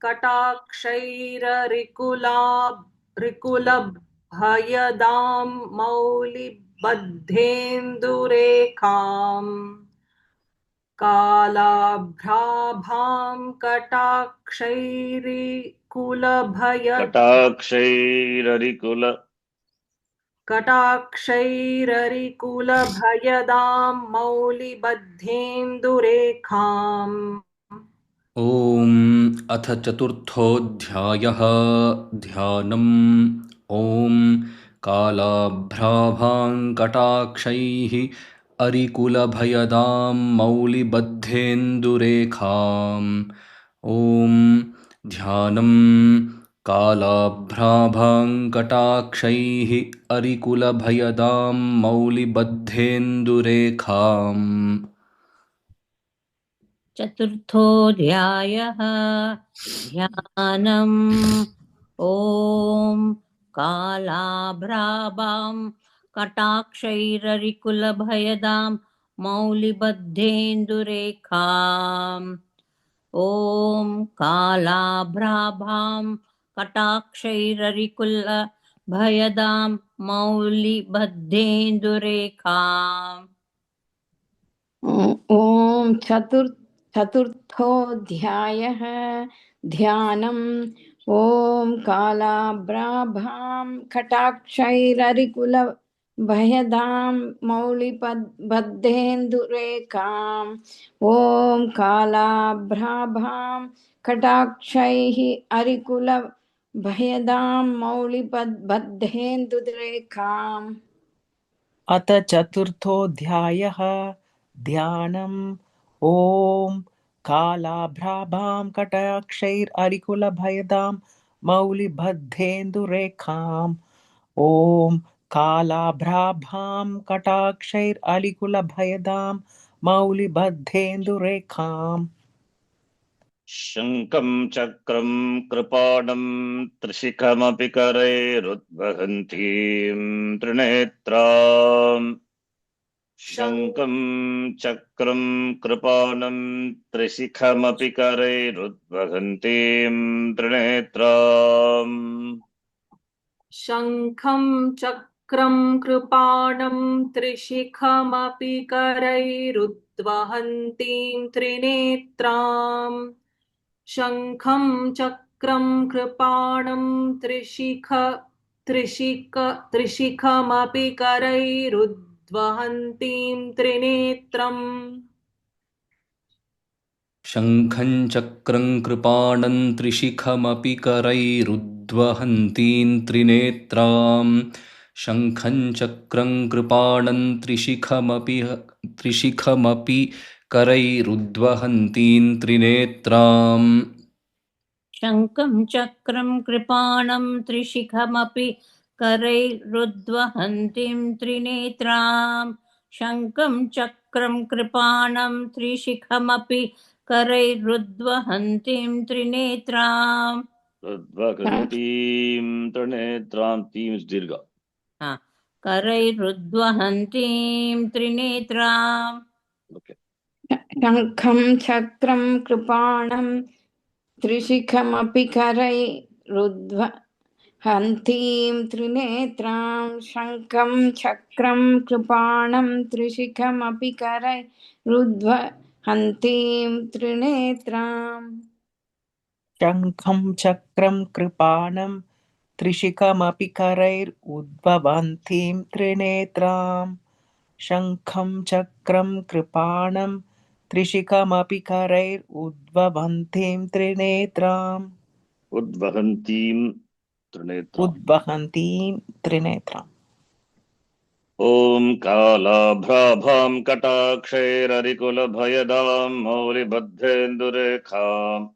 कटाक्षैररिकुलभयदां मौलिबद्धेन्दुरेखाम् कालाभ्राभां कटाक्षैररिकुलभयदां मौलिबद्धेन्दुरेखाम्। ॐ अथ चतुर्थोऽध्यायः ध्यानम्। ॐ कालाभ्राभां कटाक्षैः अरिकुलभयदां मौलिबद्धेन्दुरेखाम्। ॐ ध्यानं कालाभ्राभां कटाक्षैः अरिकुलभयदां मौलिबद्धेन्दुरेखाम्। चतुर्थोऽध्यायः ध्यानम्। ॐ कालाभ्राभां कटाक्षैररिकुलभयदां मौलिबद्धेन्दुरेखाम्। ॐ कालाभ्राभां कटाक्षैररिकुलभयदां मौलिबद्धेन्दुरेखाम्। ॐ चतुर्थोऽध्यायः ध्यानम्। ॐ कालाभ्राभां कटाक्षैररिकुलभयदां मौलिबद्धेन्दुरेखाम्। ॐ कालाभ्राभां कटाक्षैः अरिकुलभयदां मौलिबद्धेन्दुरेखाम्। अथ चतुर्थोऽध्यायः ध्यानम्। ॐ कालाभ्राभां कटाक्षैररिकुलभयदां मौलिबद्धेन्दुरेखाम्। ॐ कालाभ्राभां कटाक्षैररिकुलभयदां मौलिबद्धेन्दुरेखाम्। शङ्खं चक्रं कृपाणं त्रिशिखमपि करैरुद्वहन्तीं त्रिनेत्राम् शङ्खं चक्रं कृपाणं त्रिशिखमपि करैरुद्वहन्तीं त्रिनेत्राम् शङ्खं चक्रं कृपाणं त्रिशिखमपि करैरुद्वहन्तीं त्रिनेत्राम् शङ्खं चक्रं कृपाणं त्रिशिखमपि करैरुद्वहन्तीं त्रिनेत्रम् शङ्खं चक्रं कृपाणं त्रिशिखमपि करैरुद्वहन्तीं त्रिनेत्रां शङ्खं चक्रं कृपाणं त्रिशिखमपि करैरुद्वहन्तीं त्रिनेत्राम् शङ्खं चक्रं कृपाणं त्रिशिखमपि करैरुद्वहन्तीं त्रिनेत्रां शङ्खं चक्रं कृपाणं त्रिशिखमपि करैरुद्वहन्तीं त्रिनेत्राम् Udvahantim Trinetram. Team is Dirga. करैरुद्वहन्तीं त्रिनेत्राम् Okay. शङ्खं चक्रं कृपाणं त्रिशिखमपि करैरुद्वहन्तीं त्रिनेत्रां शङ्खं चक्रं कृपाणं त्रिशिखमपि करैरुद्वहन्तीं त्रिनेत्राम् शङ्खं चक्रं कृपाणं त्रिशिखमपि करैरुद्भवन्तीं त्रिनेत्राम् शङ्खं चक्रं कृपाणं त्रिशिखमपि करैरुद्भवन्तीं त्रिनेत्राम् Udvahantim Trinetram. उद्वहन्तीं त्रिनेत्राम् Om Kalabhrabham Katakshairarikulabhayadam Maulibadhendurekham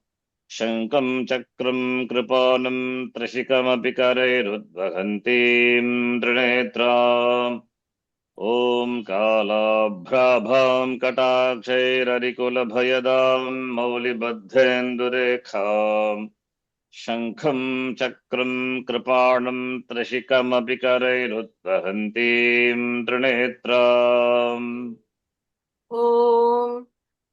Shankam Chakram Kripanam Trishikamapi Karairuddvahantim Trinetram. Om Kalabhrabham Katakshairarikulabhayadam Maulibadhendurekham Shankham Chakram Kripanam Trishikamapi Karairuddvahantim Trinetram. ॐ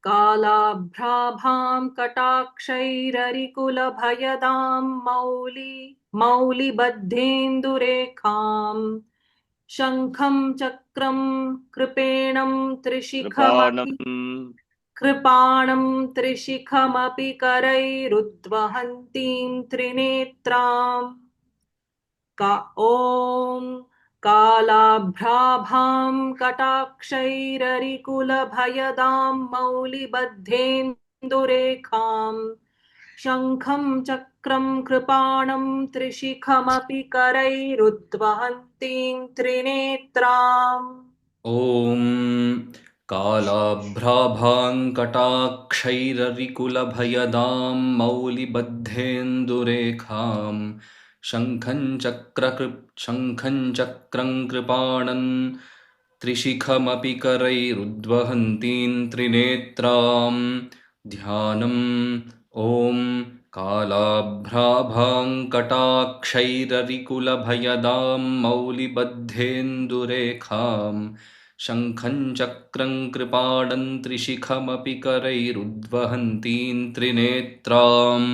कालाभ्राभां कटाक्षैररिकुलभयदां मौलिबद्धेन्दुरेखां शङ्खं चक्रं कृपेणं त्रिशिखमपि Kripanam कृपाणं त्रिशिखमपि करैरुद्वहन्तीं त्रिनेत्राम् ॐ कालाभ्राभां कटाक्षैररिकुलभयदां मौलिबद्धेन्दुरेखां शङ्खं चक्रं कृपाणं त्रिशिखमपि करैरुद्वहन्तीं त्रिनेत्राम् ॐ कालाभ्राभाङ्कटाक्षैररिकुलभयदां मौलिबद्धेन्दुरेखां शङ्खं चक्रं कृपाणं त्रिशिखमपि करैरुद्वहन्तीं त्रिनेत्रां ध्यानम् ॐ कालाभ्राभाङ्कटाक्षैररिकुलभयदां मौलिबद्धेन्दुरेखां शङ्खं चक्रं कृपाणं त्रिशिखमपि करैरुद्वहन्तीं त्रिनेत्राम्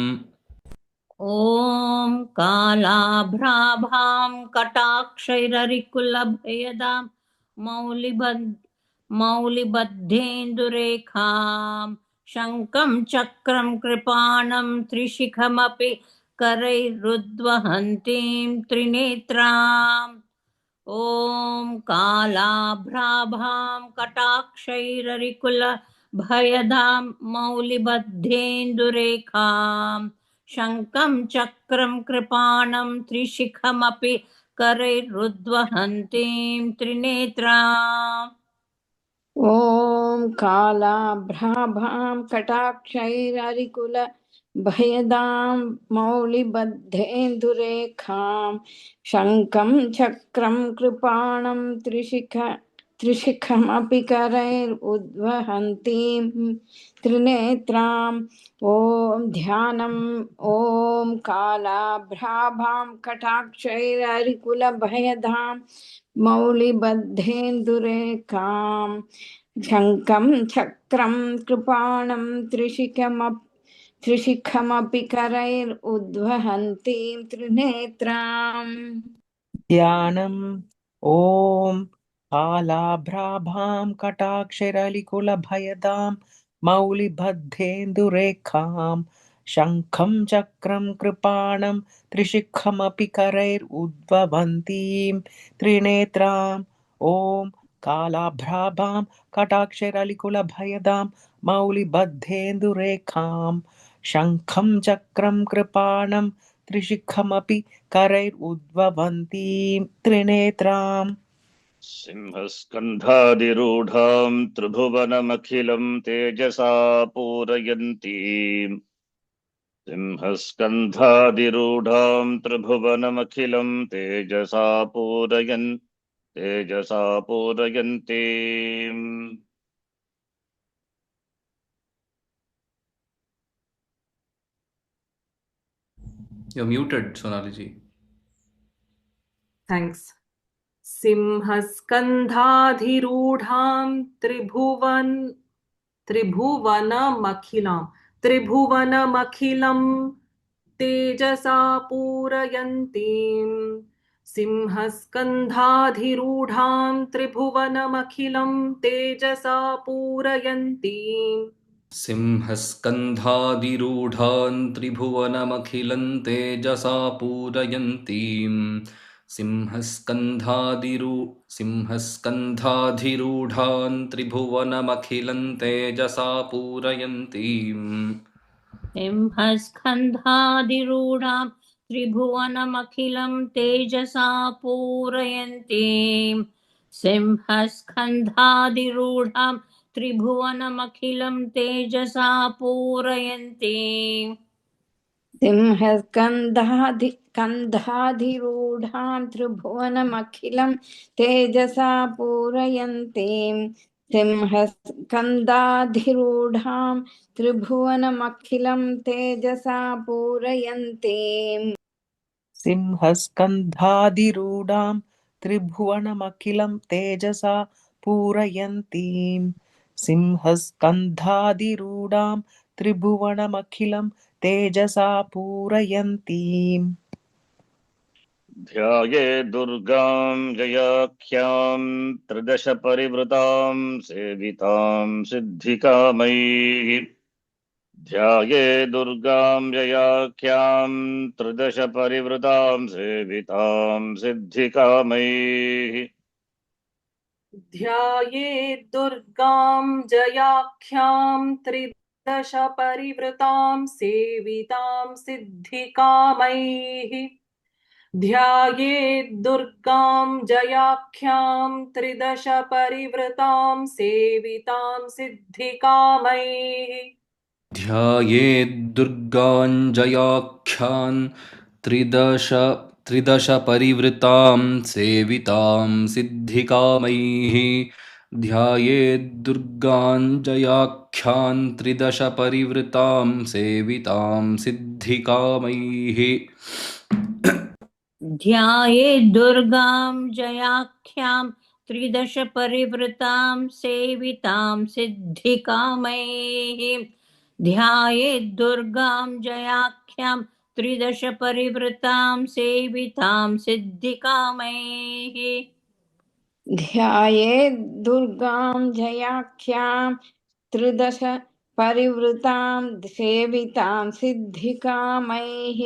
ॐ कालाभ्राभां कटाक्षैररिकुलभयदां मौलिबद्धेन्दुरेखां शङ्खं चक्रं कृपाणं त्रिशिखमपि करैरुद्वहन्तीं त्रिनेत्राम् ॐ कालाभ्राभां कटाक्षैररिकुलभयदां मौलिबद्धेन्दुरेखां शङ्खं चक्रं कृपाणं त्रिशिखमपि करैरुद्वहन्तीं त्रिनेत्राम् ॐ कालाभ्राभां कटाक्षैररिकुलभयदां मौलिबद्धेन्दुरेखां शङ्खं चक्रं कृपाणं त्रिशिखमपि करैरुद्वहन्तीं त्रिनेत्राम् ॐ ध्यानम् ॐ कालाभ्राभां कटाक्षैररिकुलभयदां मौलिबद्धेन्दुरेखां शङ्खं चक्रं कृपाणं त्रिशिखमपि करैरुद्वहन्तीं त्रिनेत्राम् ध्यानम् ॐ कालाभ्राभां कटाक्षरलिकुलभयदां मौलिबद्धेन्दुरेखां शङ्खं चक्रं कृपाणं त्रिशिखमपि करैरुद्भवन्तीं त्रिनेत्राम् ॐ कालाभ्राभां कटाक्षरलिकुलभयदां मौलिबद्धेन्दुरेखां शङ्खं चक्रं कृपाणं त्रिशिखमपि करैरुद्भवन्तीं त्रिनेत्राम् सिंहस्कन्धादिरूढाम् त्रिभुवनमखिलम् तेजसा पूरयन्तीम् सिंहस्कन्धादिरूढाम् त्रिभुवनमखिलम् तेजसा पूरयन्तीम् You're muted, Sonali ji. Thanks. सिंहस्कन्धाधिरूढां त्रिभुवनमखिलं तेजसा पूरयन्तीं सिंहस्कन्धाधिरूढां त्रिभुवनमखिलं तेजसा पूरयन्तीम् सिंहस्कन्धादिरूढान् त्रिभुवनमखिलं तेजसा पूरयन्तीं सिंहस्कन्धाधिरूढान् त्रिभुवनमखिलं तेजसा पूरयन्तीम् सिंहस्कन्धादिरूढां त्रिभुवनमखिलं तेजसा पूरयन्तीं सिंहस्कन्धादिरूढां त्रिभुवनमखिलं तेजसा पूरयन्तीं सिंहस्कन्धाधिरूढां त्रिभुवनमखिलं तेजसा पूरयन्तीं सिंहस्कन्धाधिरूढां त्रिभुवनमखिलं तेजसा पूरयन्तीम् सिंहस्कन्धादिरूढां त्रिभुवनमखिलं तेजसा पूरयन्तीं सिंहस्कन्धादिरूढां त्रिभुवनमखिलं तेजसा पूरयन्तीम् ध्याये दुर्गाम् जयाख्याम् त्रिदश परिवृताम् सेविताम् सिद्धिकामैः ध्याये दुर्गाम् जयाख्याम् त्रिदश परिवृताम् सेविताम् सिद्धिकामैः ध्यायेत् दुर्गां जयाख्यां त्रिदश परिवृतां सेवितां सिद्धिकामैः ध्यायेत् दुर्गां जयाख्यां त्रिदश परिवृतां सेवितां सिद्धिकामैः ध्यायेद्दुर्गाञ्जयाख्यान् त्रिदश परिवृतां सेवितां सिद्धिकामैः ध्यायेद्दुर्गाञ्जयाख्यान् त्रिदश परिवृतां सेवितां सिद्धिकामैः ध्यायेद्दुर्गां जयाख्यां त्रिदश परिवृतां सेवितां सिद्धिकामैः ध्यायेद्दुर्गां जयाख्यां त्रिदश परिवृतां सेवितां सिद्धिकामैः ध्यायेत् दुर्गां जयाख्यां त्रिदश परिवृतां सेवितां सिद्धिकामैः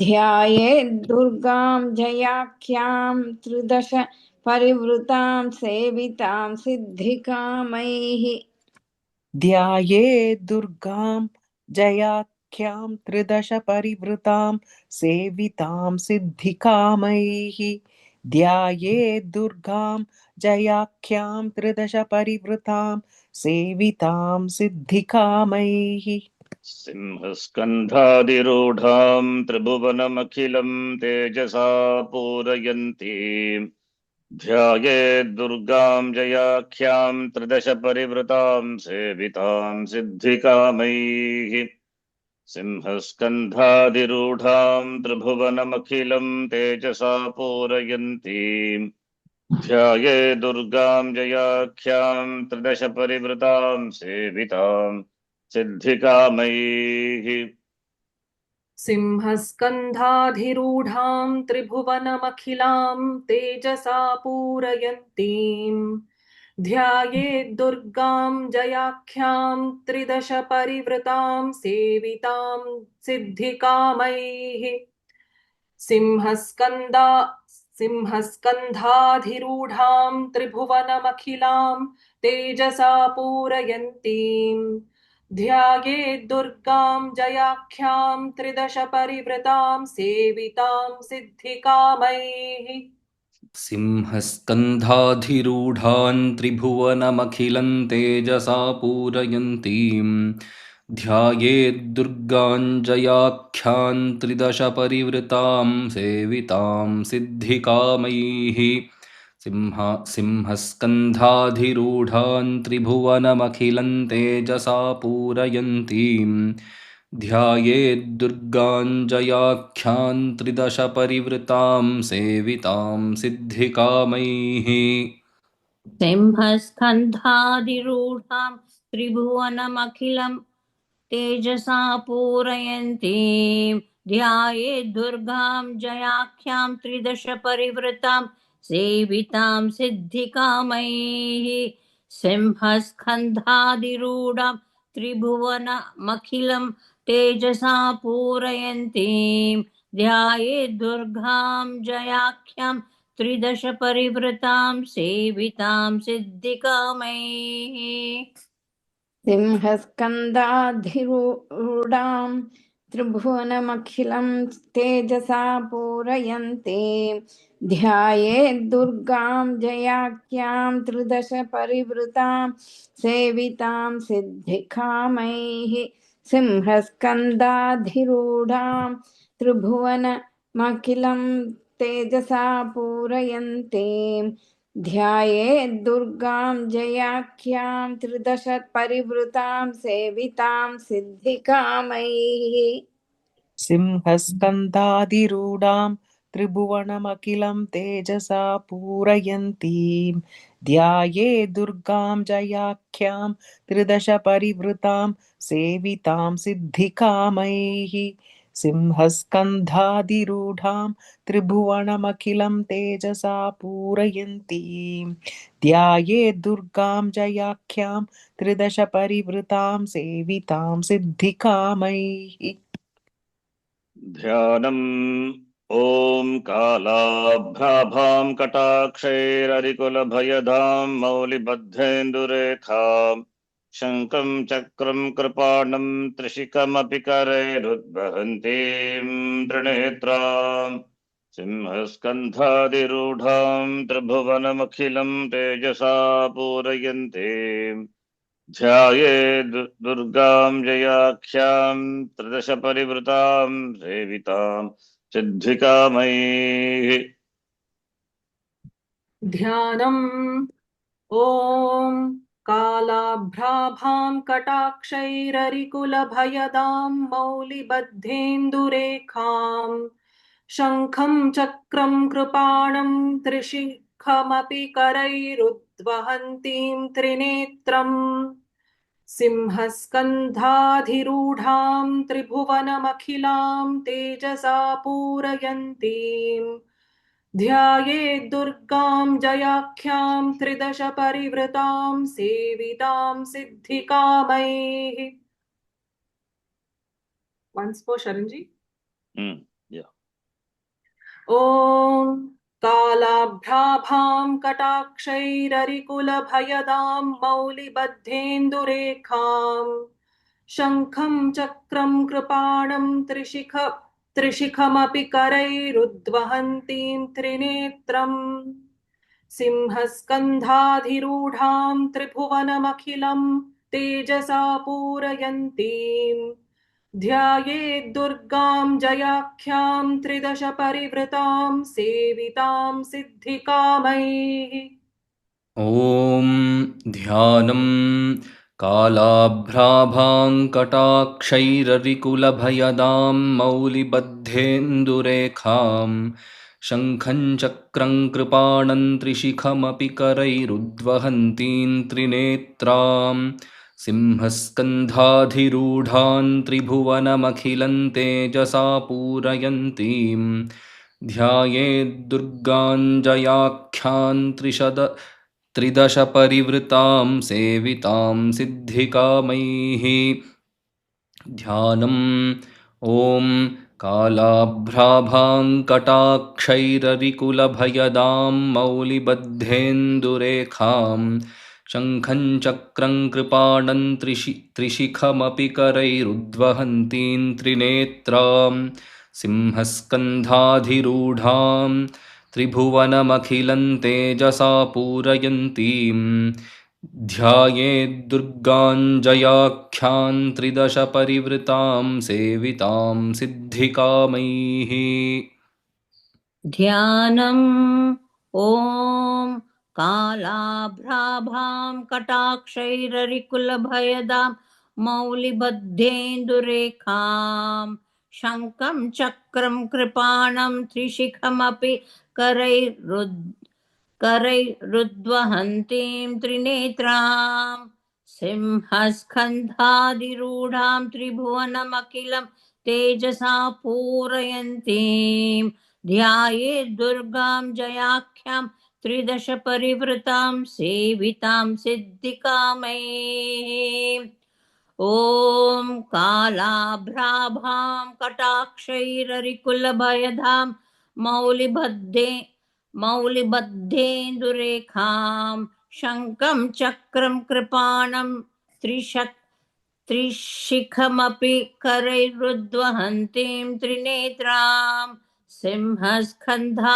ध्यायेत् दुर्गां जयाख्यां त्रिदश परिवृतां सेवितां सिद्धिकामैः ध्यायेत् दुर्गां जयाख्यां त्रिदश परिवृतां सेवितां सिद्धिकामैः ध्यायेत् दुर्गां जयाख्यां त्रिदश परिवृतां सेवितां सिद्धिकामैः सिंहस्कन्धादिरूढाम् त्रिभुवनमखिलम् तेजसा पूरयन्तीम् ध्यायेत् दुर्गाम् जयाख्याम् त्रिदश परिवृताम् सेविताम् सिद्धिकामैः सिंहस्कन्धादिरूढाम् त्रिभुवनमखिलम् तेजसा पूरयन्तीम् ध्यायेत् दुर्गाम् जयाख्याम् त्रिदश परिवृताम् सेविताम् सिद्धिकामैः सिंहस्कन्धाधिरूढां त्रिभुवनमखिलां तेजसा पूरयन्तीं ध्यायेद्दुर्गां जयाख्यां त्रिदश परिवृतां सेवितां सिद्धिकामैः सिंहस्कन्धाधिरूढां त्रिभुवनमखिलां तेजसा पूरयन्तीं ध्यायेद्दुर्गां जयाख्यां त्रिदश परिवृतां सेवितां सिद्धिकामैः सिंहस्कन्धाधिरूढान् त्रिभुवनमखिलं तेजसा पूरयन्तीं ध्यायेद्दुर्गाञ्जयाख्यान् त्रिदश परिवृतां सेवितां सिद्धिकामैः सिंहस्कन्धाधिरूढान् त्रिभुवनमखिलं तेजसा पूरयन्तीं ध्यायेद्दुर्गाञ्जयाख्यान् त्रिदश परिवृतां सेवितां सिद्धिकामैः सिंहस्कन्धाधिरूढां त्रिभुवनमखिलं तेजसा पूरयन्तीं ध्यायेद्दुर्गां जयाख्यां त्रिदश परिवृतां सेवितां सिद्धिकामैः सिंहस्कन्धाधिरूढां त्रिभुवनमखिलं तेजसा पूरयन्तीं ध्यायेद्दुर्गां जयाख्यां त्रिदश परिवृतां सेवितां सिद्धिकामैः सिंहस्कन्धाधिरूढां त्रिभुवनमखिलं तेजसा पूरयन्ते ध्यायेद्दुर्गां जयाख्यां त्रिदश परिवृतां सेवितां सिद्धिकामैः सिंहस्कन्धाधिरूढां त्रिभुवनमखिलं तेजसा पूरयन्ते ध्यायेद्दुर्गां जयाख्यां त्रिदश परिवृतां सेवितां सिद्धिकामैः सिंहस्कन्धाधिरूढां त्रिभुवनमखिलं तेजसा पूरयन्तीं ध्यायेद्दुर्गां जयाख्यां त्रिदश परिवृतां सेवितां सिद्धिकामैः सिंहस्कन्धाधिरूढां त्रिभुवनमखिलं तेजसा पूरयन्तीं ध्यायेद्दुर्गां जयाख्यां त्रिदश परिवृतां सेवितां सिद्धिकामैः ध्यानम् ॐ कालाभ्राभां कटाक्षैररिकुलभयदां मौलिबद्धेन्दुरेखां शङ्खं चक्रं कृपाणं त्रिशिखमपि करैरुद्वहन्तीं त्रिनेत्राम् सिंहस्कन्धाधिरूढां त्रिभुवनमखिलं तेजसा पूरयन्तीम् ध्यायेद्दुर्गां जयाख्यां त्रिदश परिवृतां सेवितां सिद्धिकामैः ध्यानम् ॐ कालाभ्राभां कटाक्षैररिकुलभयदां मौलिबद्धेन्दुरेखां शङ्खं चक्रं कृपाणं त्रिशिखमपि करैरुद्वहन्तीं त्रिनेत्रम् सिंहस्कन्धाधिरूढां त्रिभुवनमखिलां तेजसा पूरयन्तीं ध्यायेद्दुर्गां जयाख्यां त्रिदश परिवृतां सेवितां सिद्धिकामैः Once more, Sharanji. Yeah. ॐ कालाभ्राभां कटाक्षैररिकुलभयदां मौलिबद्धेन्दुरेखां शङ्खं चक्रं कृपाणं त्रिशिखमपि करैरुद्वहन्तीं त्रिनेत्रम् सिंहस्कन्धाधिरूढां त्रिभुवनमखिलं तेजसा पूरयन्तीं ध्यायेद्दुर्गां जयाख्यां त्रिदश परिवृतां सेवितां सिद्धिकामैः ॐ ध्यानं कालाभ्राभां कटाक्षैररिकुलभयदां मौलिबद्धेन्दुरेखां शङ्खं चक्रं कृपाणं त्रिशिखमपि करैरुद्वहन्तीं त्रिनेत्रां सिंहस्कन्धाधिरूढान् त्रिभुवनमखिलं तेजसा पूरयन्तीं ध्यायेद्दुर्गाञ्जयाख्यान् त्रिदश परिवृतां सेवितां सिद्धिकामैः ध्यानम् ॐ कालाभ्राभाङ्कटाक्षैररिकुलभयदां मौलिबद्धेन्दुरेखां शङ्खं चक्रं कृपाणं त्रिशिखमपि करैरुद्वहन्तीं त्रिनेत्रां सिंहस्कन्धाधिरूढां त्रिभुवनमखिलं तेजसा पूरयन्तीं ध्यायेद्दुर्गाञ्जयाख्यान् त्रिदश परिवृतां सेवितां सिद्धिकामैः ध्यानम् ॐ कालाभ्राभां कटाक्षैररिकुलभयदां मौलिबद्धेन्दुरेखां शङ्खं चक्रं कृपाणं त्रिशिखमपि करैरुद्वहन्तीं त्रिनेत्रां सिंहस्कन्धाधिरूढां त्रिभुवनमखिलं तेजसा पूरयन्तीं ध्यायेद्दुर्गां जयाख्यां त्रिदश परिवृतां सेवितां सिद्धिकामैः ॐ कालाभ्राभां कटाक्षैररिकुलभयदां मौलिबद्धेन्दुरेखां शङ्खं चक्रं कृपाणं त्रिशिखमपि करैरुद्वहन्तीं त्रिनेत्रां सिंहस्कन्धाधिरूढां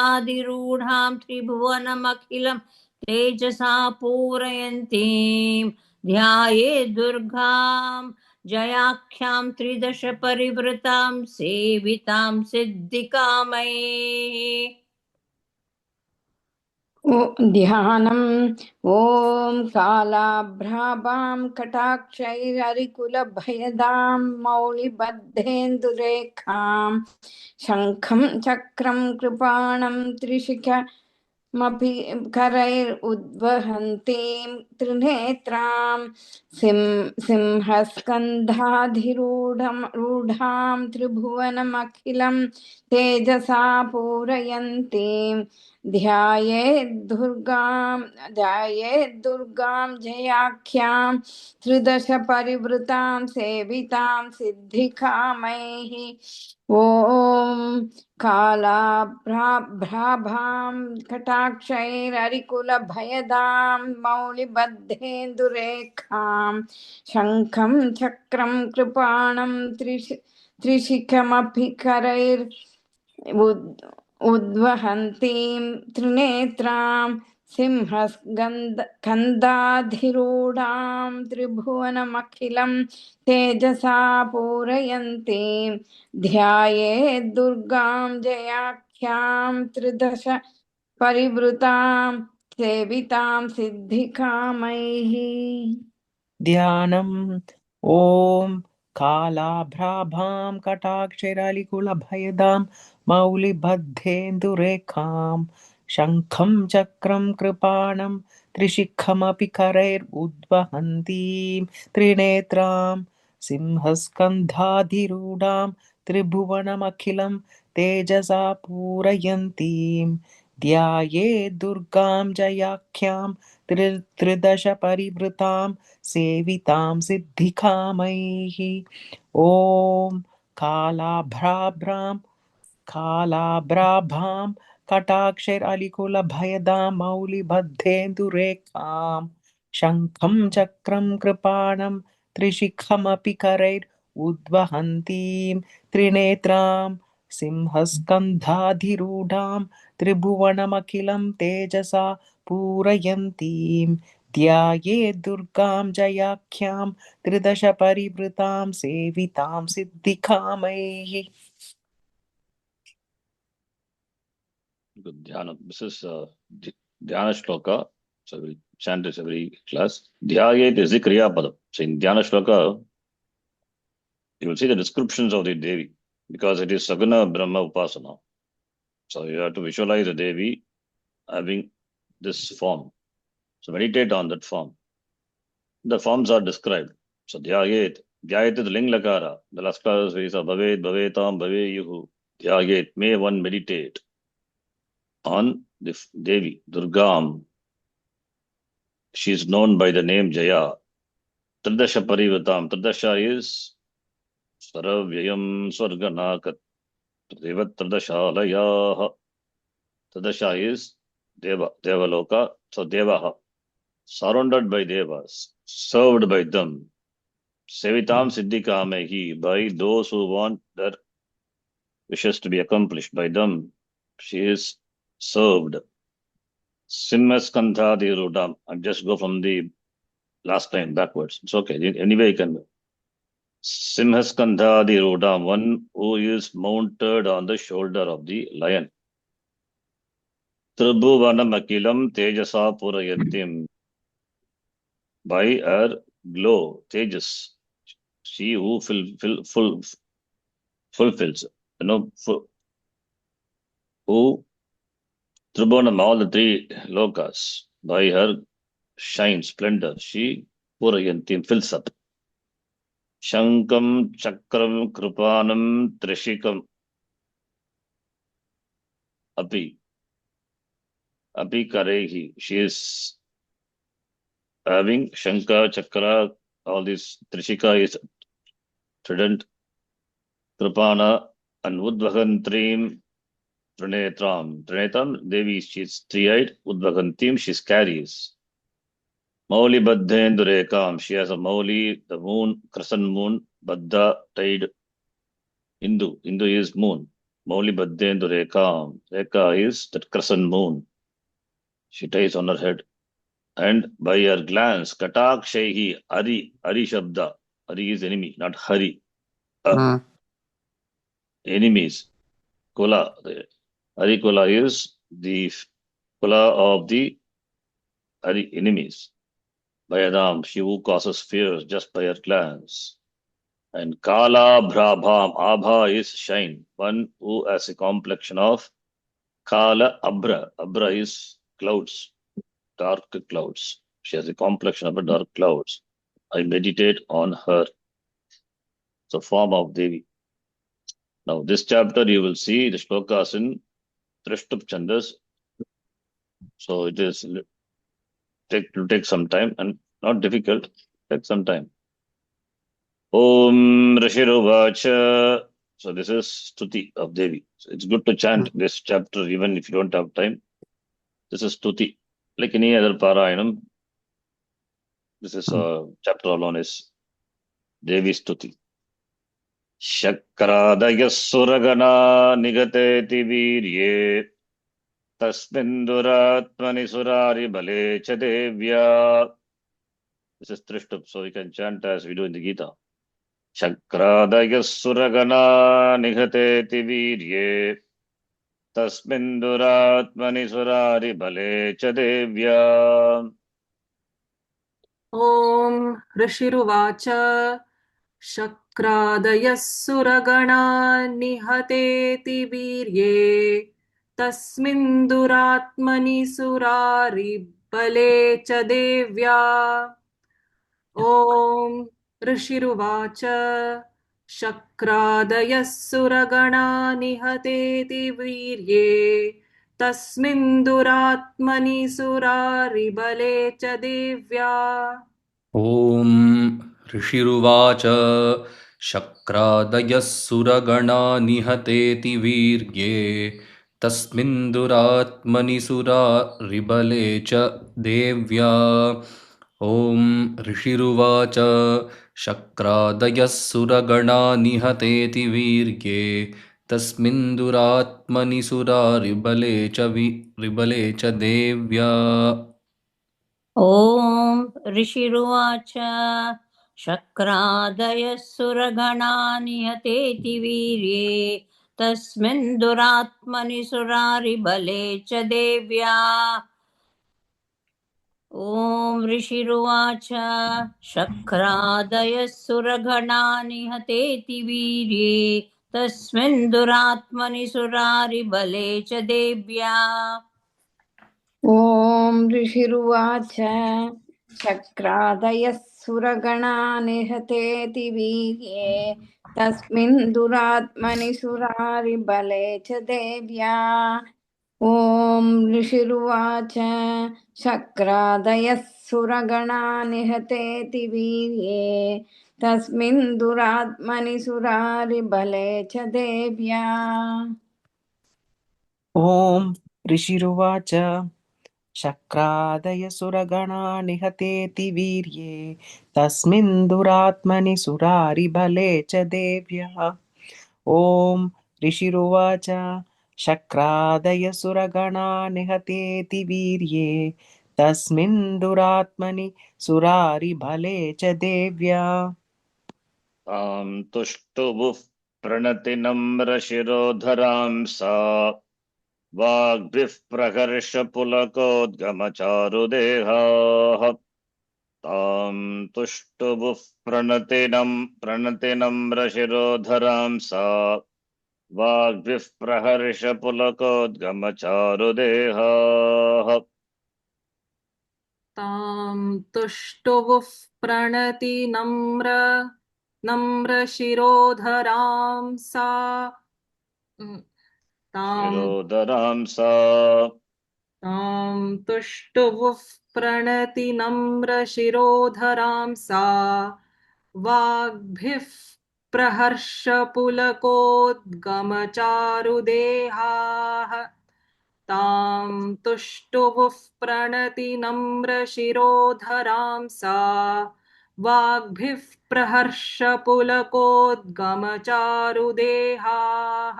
त्रिभुवनमखिलं तेजसा पूरयन्तीं ध्यायेद्दुर्गां जयाख्यां त्रिदश परिवृतां सेवितां सिद्धिकामैः ध्यानम् ॐ कालाभ्राभां कटाक्षैररिकुलभयदां मौलिबद्धेन्दुरेखां शङ्खं चक्रं कृपाणं त्रिशिखमपि करैरुद्वहन्तीं त्रिनेत्रां रूढां त्रिभुवनमखिलं तेजसा पूरयन्तीं ध्यायेद्दुर्गां जयाख्यां त्रिदश परिवृतां सेवितां सिद्धिकामैः ॐ कालाभ्राभां कटाक्षैररिकुलभयदां मौलिबद्धेन्दुरेखां शङ्खं चक्रं कृपाणं त्रिशिखमपि उद्वहन्तीं त्रिनेत्रां सिंहस्कन्धाधिरूढां त्रिभुवनमखिलं तेजसा पूरयन्तीं ध्यायेद्दुर्गां जयाख्यां त्रिदश परिवृतां सेवितां सिद्धिकामैः ध्यानम् ॐ कालाभ्राभां कटाक्षैरलिकुलभयदां मौलिबद्धेन्दुरेखां शङ्खं चक्रं कृपाणं त्रिशिखमपि करैरुद्वहन्तीं त्रिनेत्रां सिंहस्कन्धाधिरूढां त्रिभुवनमखिलं तेजसा पूरयन्तीं ध्यायेद्दुर्गां जयाख्यां त्रिदश परिवृतां सेवितां सिद्धिकामैः ॐ कालाभ्राभां कटाक्षैरलिकुलभयदां मौलिबद्धेन्दुरेखां शङ्खं चक्रं कृपाणं त्रिशिखमपि करैरुद्वहन्तीं त्रिनेत्रां सिंहस्कन्धाधिरूढां त्रिभुवनमखिलं तेजसा पूरयन्तीं ध्यायेद्दुर्गां जयाख्यां त्रिदश परिवृतां सेवितां सिद्धिकामैः Good Dhyana. This is Dhyana Shloka. So we chant this every class. Dhyayet is the Kriya Padam. So in Dhyana Shloka, you will see the descriptions of the Devi because it is Saguna Brahma Upasana. So you have to visualize the Devi having this form. So meditate on that form. the forms are described. So Dhyayet. Dhyayet is the ling lakara. The last class is Bhavet, Bhavetam, Bhaveyuhu. Dhyayet. May one meditate on the Devi, Durgam. She is known by the name Jaya. Tridasha Parivatam. Tridasha is Saravyayam Swarganakat. Devat Tridashalayaha. Tridasha is Deva, Devaloka. So Devaha. Surrounded by Devas. Served by them. Sevitam Siddhikamehi. By those who want their wishes to be accomplished by them. She is served. Simhaskandhadi Rudam. I'll just go from the last line backwards. It's okay. Anyway, you can. Simhaskandhadi Rudam, one who is mounted on the shoulder of the lion. Tribhuvanam Akilam Tejasa Purayatim. By her glow, Tejas. She who fulfills. Who Tribhuvanam, all the three lokas, by her shine, splendor, she Purayantim fills up. Shankam, Chakram, Kripanam, Trishikam, Api Karehi. She is having Shanka, Chakra, all these. Trishika is trident, Kripana, and Udvagantrim, Trinetram. Trinetam, Devi, she is three-eyed. Udvagantim, she carries. Mauli Baddhendurekam, she has a Mauli, the moon, crescent moon, Baddha, tied. Hindu is moon. Mauli Baddhendurekam. Reka is that crescent moon. She ties on her head. And by her glance, Katakshehi, Ari Shabda. Ari is enemy, not Hari. Enemies. Kula. Hari Kula is the Kula of the Hari enemies. By Adam, she who causes fears just by her glance. And Kala Brabham. Abha is shine. One who has a complexion of Kala Abra. Abra is clouds. Dark clouds. She has a complexion of dark clouds. I meditate on her. It's a form of Devi. Now, this chapter you will see the shlokas in Trishtup Chandas. So it is take some time and not difficult. Take some time. Om Rishiruvacha. So this is Stuti of Devi. So it's good to chant this chapter even if you don't have time. This is Stuti. Like any other Parayanam, this is a chapter alone is Devi Stuti. Shakradaya Suragana Nigateti Virye Tasminduratmani Surari Bale Chadevya. This is Trishtup, so you can chant as we do in the Gita. Shakradaya Suragana Nigateti Virye Tasminduratmani Surari Bale Chadevya. Om Rishiruvacha Shakradayas Suragana Nihateti Virye Tasminduratmani Surari Bale Chadevya. Om Rishiruvacha Shakradayas Suragana Nihateti Virye Tasminduratmani Surari Bale Chadevya. Om Rishiruvacha Shakradayas Suragana Nihateti Virye Tasminduratmani Surari Cha Devya. Om Rishiruvacha Shakradayas Suragana Nihateti Virye Tasminduratmani Surari Cha Devya. Om Rishiruvacha Shakradaya Suragana Nihateti Virye Tasmin Duratmani Surari Bale Cha Devya. Om Rishiruvacha Shakradaya Suragana Nihateti Virye Tasmin Duratmani Surari Bale Cha Devya. Om Rishiruvacha Shakradayas सुरगणा निहतेति वीर्ये तस्मिन् दुरात्मनि सुरारिबले च देव्या। ॐ ऋषिरुवाच शक्रादयः सुरगणा निहतेति वीर्ये तस्मिन् दुरात्मनि सुरारिबले च देव्या। ॐ ऋषिरुवाच शक्रादय सुरगणा निहतेति वीर्ये तस्मिन् दुरात्मनि सुरारिबले च देव्यः। ॐ ऋषिरुवाच शक्रादय सुरगणा निहतेति वीर्ये तस्मिन् दुरात्मनि सुरारिबले च देव्या। तां तुष्टुवुः प्रणतिनम्रशिरोधरां सा वाग्भिः प्रकर्षपुलकोद्गमचारुदेहाः। तां तुष्टुवुः प्रणतिनम्रशिरोधरां सा वाग्भिः प्रहर्षपुलकोद्गमचारुदेहाः। तां तुष्टुवुः प्रणति नम्रशिरोधरां सा शिरोधरां सा तां तुष्टुवुः प्रणति नम्रशिरोधरां सा वाग्भिः प्रहर्षपुलकोद्गमचारुदेहाः। तां तुष्टुवुः प्रणति नम्रशिरोधरां सा वाग्भिः प्रहर्षपुलकोद्गमचारुदेहाः।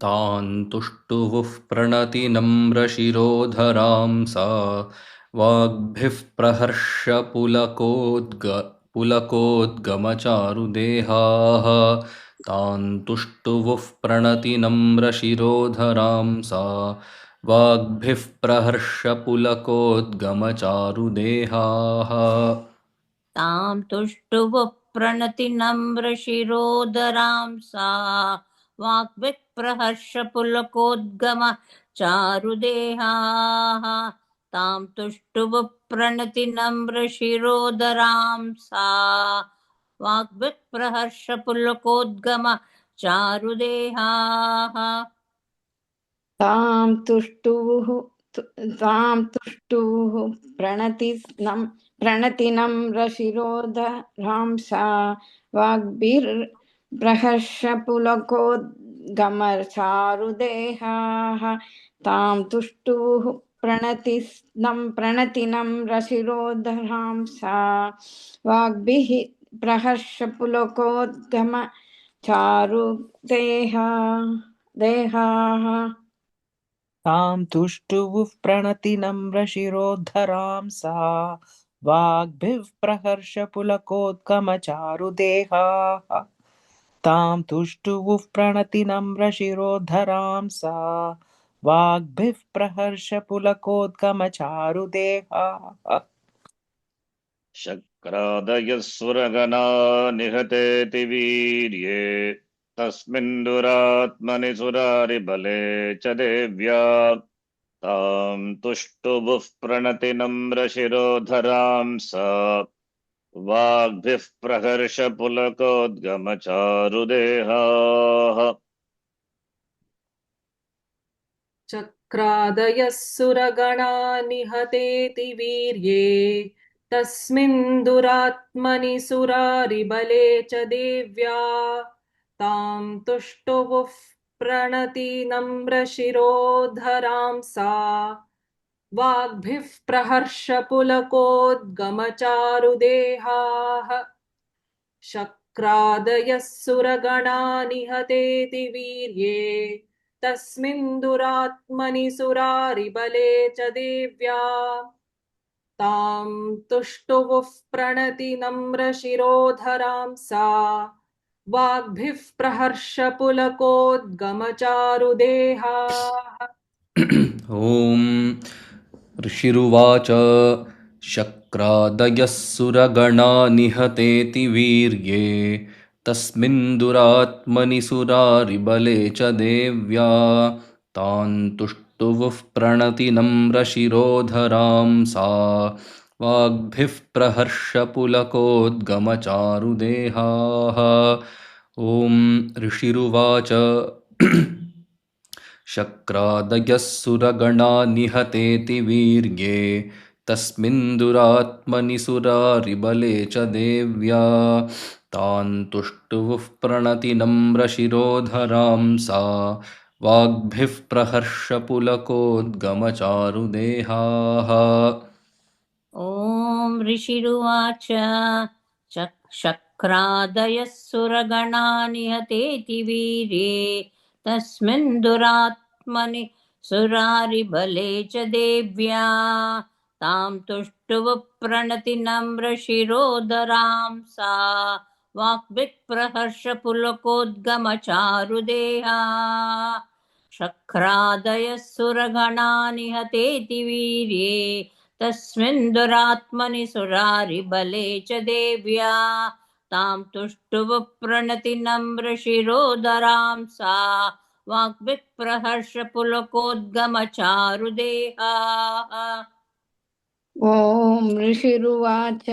तान् तुष्टुवुः प्रणतिनम्रशिरोधरां सा वाग्भिः प्रहर्षपुलकोद्गमचारुदेहाः। तान् तुष्टुवुः प्रणतिनम्रशिरोधरां सा वाग्भिः प्रहर्षपुलकोद्गमचारुदेहाः। तां तुष्टुवुः प्रणतिनम्रशिरोदरां सा वाग्भिः प्रहर्षपुलकोद्गमचारुदेहाः। तां तुष्टुवुः प्रणतिनम्रशिरोदरां सा वाग्भिः प्रहर्षपुलकोद्गमचारुदेहाः। तां तुष्टुवुः प्रणतिनम्रशिरोधरां सा वाग्भिर्प्रहर्षपुलकोद्गमचारुदेहाः। तां तुष्टुवुः प्रणतिनम्रशिरोधरां सा वाग्भिः प्रहर्षपुलकोद्गमचारुदेहाः। तां तुष्टुवुः प्रणतिनम्रशिरोधरां सा वाग्भिः प्रहर्षपुलकोद्गमचारुदेहाः। तां तुष्टुवुः प्रणतिनम्रशिरोधरां सा वाग्भिः प्रहर्षपुलकोद्गमचारुदेहाः। शक्रादयः सुरगणा निहतेति वीर्ये तस्मिन् दुरात्मनि सुरारिबले च देव्या। तां तुष्टुवुः प्रणतिनम्रशिरोधरां सा वाग्भिः प्रहर्षपुलकोद्गमचारुदेहाः। चक्रादयः सुरगणा निहतेति वीर्ये तस्मिन् दुरात्मनि सुरारिबले च देव्या। तां तुष्टुवुः प्रणति नम्रशिरोधरां सा वाग्भिः प्रहर्षपुलकोद्गमचारुदेहाः। शक्रादयः सुरगणा निहतेति वीर्ये तस्मिन् दुरात्मनि सुरारिबले च देव्या। तां तुष्टुवुः प्रणति नम्रशिरोधरां सा वाग्भिः प्रहर्षपुलकोद्गमचारुदेहाः। ॐ ऋषिरुवाच शक्रादयः सुरगणा निहतेति वीर्ये तस्मिन् दुरात्मनि सुरारिबले च देव्या। तान् तुष्टुवुः प्रणतिनम्रशिरोधरां सा वाग्भिः प्रहर्षपुलकोद्गमचारुदेहाः। ॐ ऋषिरुवाच शक्रादयः सुरगणा निहतेति वीर्ये तस्मिन् दुरात्मनि सुरारिबले च देव्या तान् तुष्टुवुः प्रणतिनम्रशिरोधरां सा वाग्भिः प्रहर्षपुलकोद्गमचारुदेहाः। ॐ ऋषिरुवाच शक्रादयः सुरगणा निहतेति वीर्ये तस्मिन् दुरात्मनि सुरारिबले च देव्या तां तुष्टुवुः प्रणतिनम्रशिरोदरां सा वाग्भिः प्रहर्षपुलकोद्गमचारुदेहा। शक्रादयः सुरगणा निहतेति वीर्ये तस्मिन् दुरात्मनि सुरारिबले च देव्या तां तुष्टुवुः प्रणतिनम्रशिरोदरां सा वाग्भिः प्रहर्षपुलकोद्गमचारुदेहाः। ॐ ऋषिरुवाच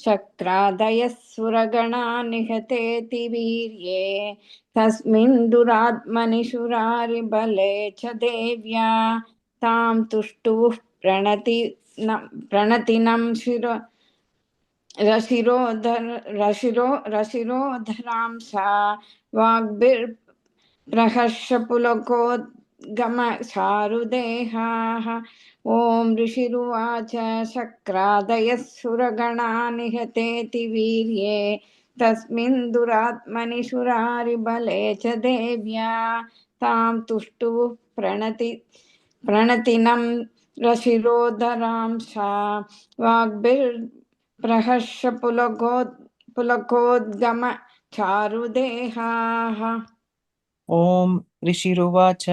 शक्रादयः सुरगणा निहतेति वीर्ये तस्मिन् दुरात्मनि शुरारिबले च देव्या तां तुष्टुवुः प्रणतिनं रशिरोधरां सा वाग्भिर्प्रहर्षपुलकोद्गमचारुदेहाः। ॐ ऋषिरुवाच शक्रादयः सुरगणा निहतेति वीर्ये तस्मिन् दुरात्मनि शुरारिबले च देव्या तां तुष्टुवुः प्रणतिनं रशिरोधरां सा वाग्भिर्प्रहर्षपुलकोद्गमचारुदेहाः। ॐ ऋषिरुवाच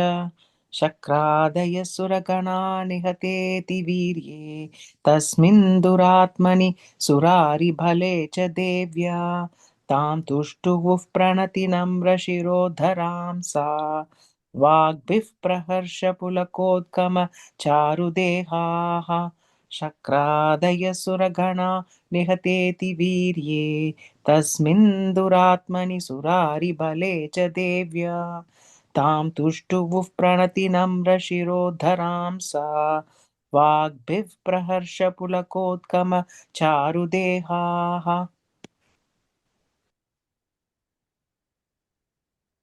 शक्रादय सुरगणा निहतेति वीर्ये तस्मिन् दुरात्मनि सुरारिबले च देव्या तां तुष्टुवुः प्रणतिनम्रशिरोधरां सा वाग्भिः प्रहर्षपुलकोद्गमचारुदेहाः। शक्रादय सुरगणा निहतेति वीर्ये तस्मिन् दुरात्मनि सुरारिबले च देव्या तां तुष्टुवुः प्रणतिनम्रशिरोधरां सा वाग्भिः प्रहर्षपुलकोद्गमचारुदेहाः।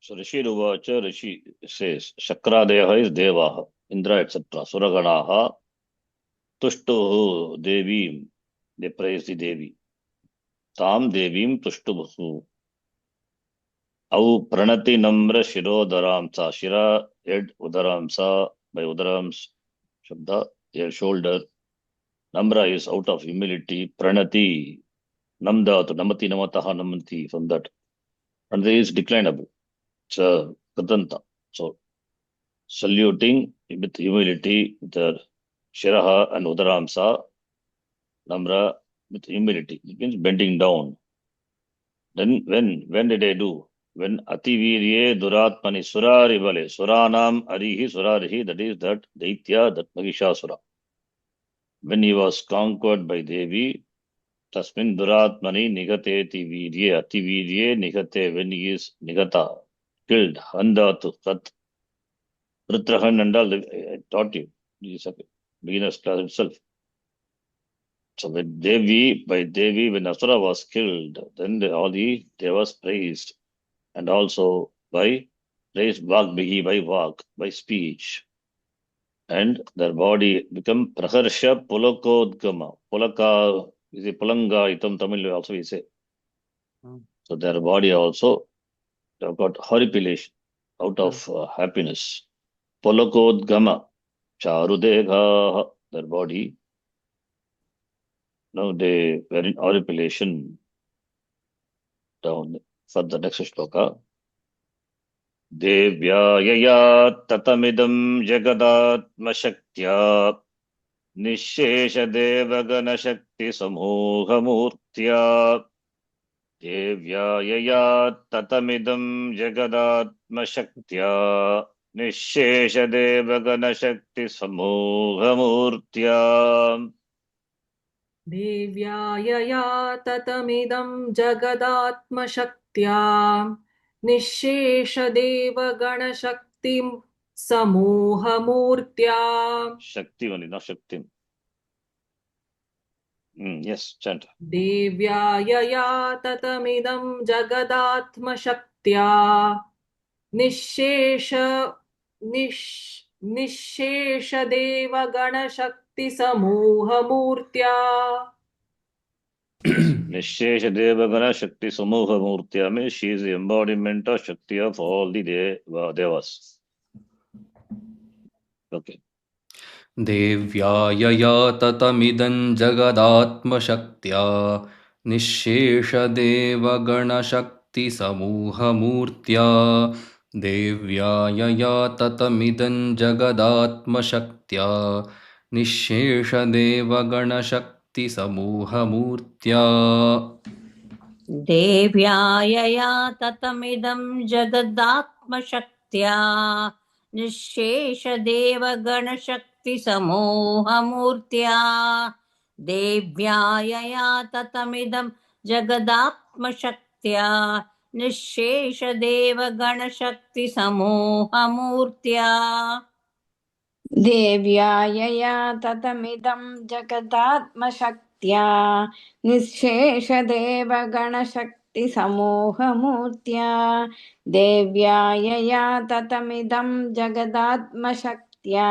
So Rishi Ruvacha, Rishi says, Shakradeha is Devaha, Indra, etc. Suraganaha, Tushtuhu, Devim, they praise the Devi. Tam Devim Tushtuhu. Au Pranati Namra Shirodaramsa, Shira, head, Udaramsa, by Udarams, Shabda, their shoulder. Namra is out of humility. Pranati, Namda, to Namati Namataha Namanti, from that. Pranati is declinable. It's a Kadanta. So, saluting with humility, with the Shiraha and Udaramsa, Namra with humility. It means bending down. Then when did I do? When Ativirye Duratmani Surari Bale, Suranam Arihi Surarihi, that is that Daitya, that Mahishasura. When he was conquered by Devi, Tasmin Duratmani Nigateti Virye, Ativirye Nigate, when he is Nigata, killed, Handatu Sat, Rutrahan and all, I taught you. This is a beginner's class itself. So when when Asura was killed, then all the devas praised, and also by praised Vagbihi, by Vag, by speech, and their body become Praharsha Pulakodgama. Pulaka is a Pulanga, itam Tamil also we say. So their body also have got horripilation out of happiness. Pulakodgama, Charudegha, their body. Now they were in horripilation down for the next shloka. Devya yaya tatamidam jagadatma shaktya nishesha devagana shakti samoha murtya. Devya yaya tatamidam jagadatma shaktya nishesha devagana shakti samoha murtya. देव्या यया ततमिदं जगदात्मशक्त्या निःशेषदेवगणशक्तिं समूहमूर्त्या Shakti only, not Shakti. Yes, chant. देव्या यया ततमिदं जगदात्मशक्त्या निःशेषदेवगणशक्तिसमूहमूर्त्या Nishesha Devagana Shakti Samuha Murtya means she is the embodiment of Shakti of all the Devas. Okay. देव्या यया ततमिदं जगदात्मशक्त्या निःशेषदेवगणशक्तिसमूहमूर्त्या देव्या यया ततमिदं जगदात्मशक्त्या निःशेषदेवगणशक्तिसमूहमूर्त्या देव्या यया ततमिदं जगदात्मशक्त्या निःशेषदेवगणशक्तिसमूहमूर्त्या देव्या यया ततमिदं जगदात्मशक्त्या निःशेषदेवगणशक्तिसमूहमूर्त्या देव्या यया ततमिदं जगदात्मशक्त्या निःशेषदेवगणशक्तिसमूहमूर्त्या देव्या यया ततमिदं जगदात्मशक्त्या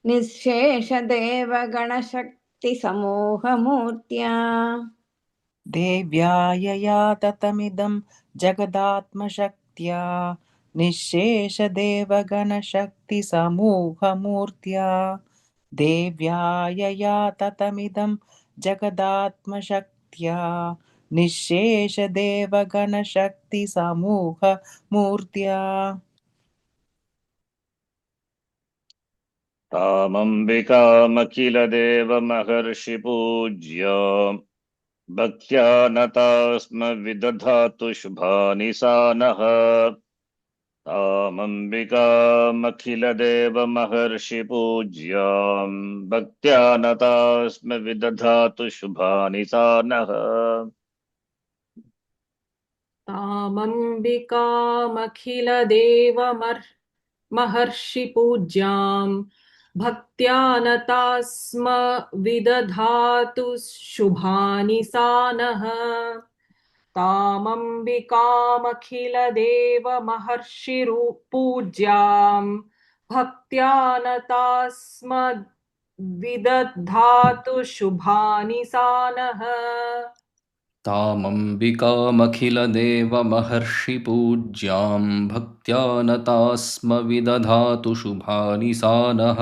निःशेषदेवगणशक्तिसमूहमूर्त्या देव्या यया ततमिदं जगदात्मशक्त्या निःशेषदेवगणशक्तिसमूहमूर्त्या देव्या यया ततमिदं जगदात्मशक्त्या निःशेषदेवगणशक्तिसमूहमूर्त्या तामम्बिकामखिलदेवमहर्षिपूज्य भक्त्या नतास्म विदधातु शुभानि सा नः तामम्बिकामखिलदेवमहर्षिपूज्यां भक्त्या नतास्म विदधातु शुभानि सा नः तामम्बिकामखिलदेवमहर्षिपूज्यां भक्त्या नतास्म विदधातु शुभानि सा नः तामम्बिकामखिलदेवमहर्षिपूज्यां भक्त्या नतास्म विदधातु शुभानि सा नः तामम्बिकामखिलदेवमहर्षिपूज्यां भक्त्या नतास्म विदधातु शुभानि सा नः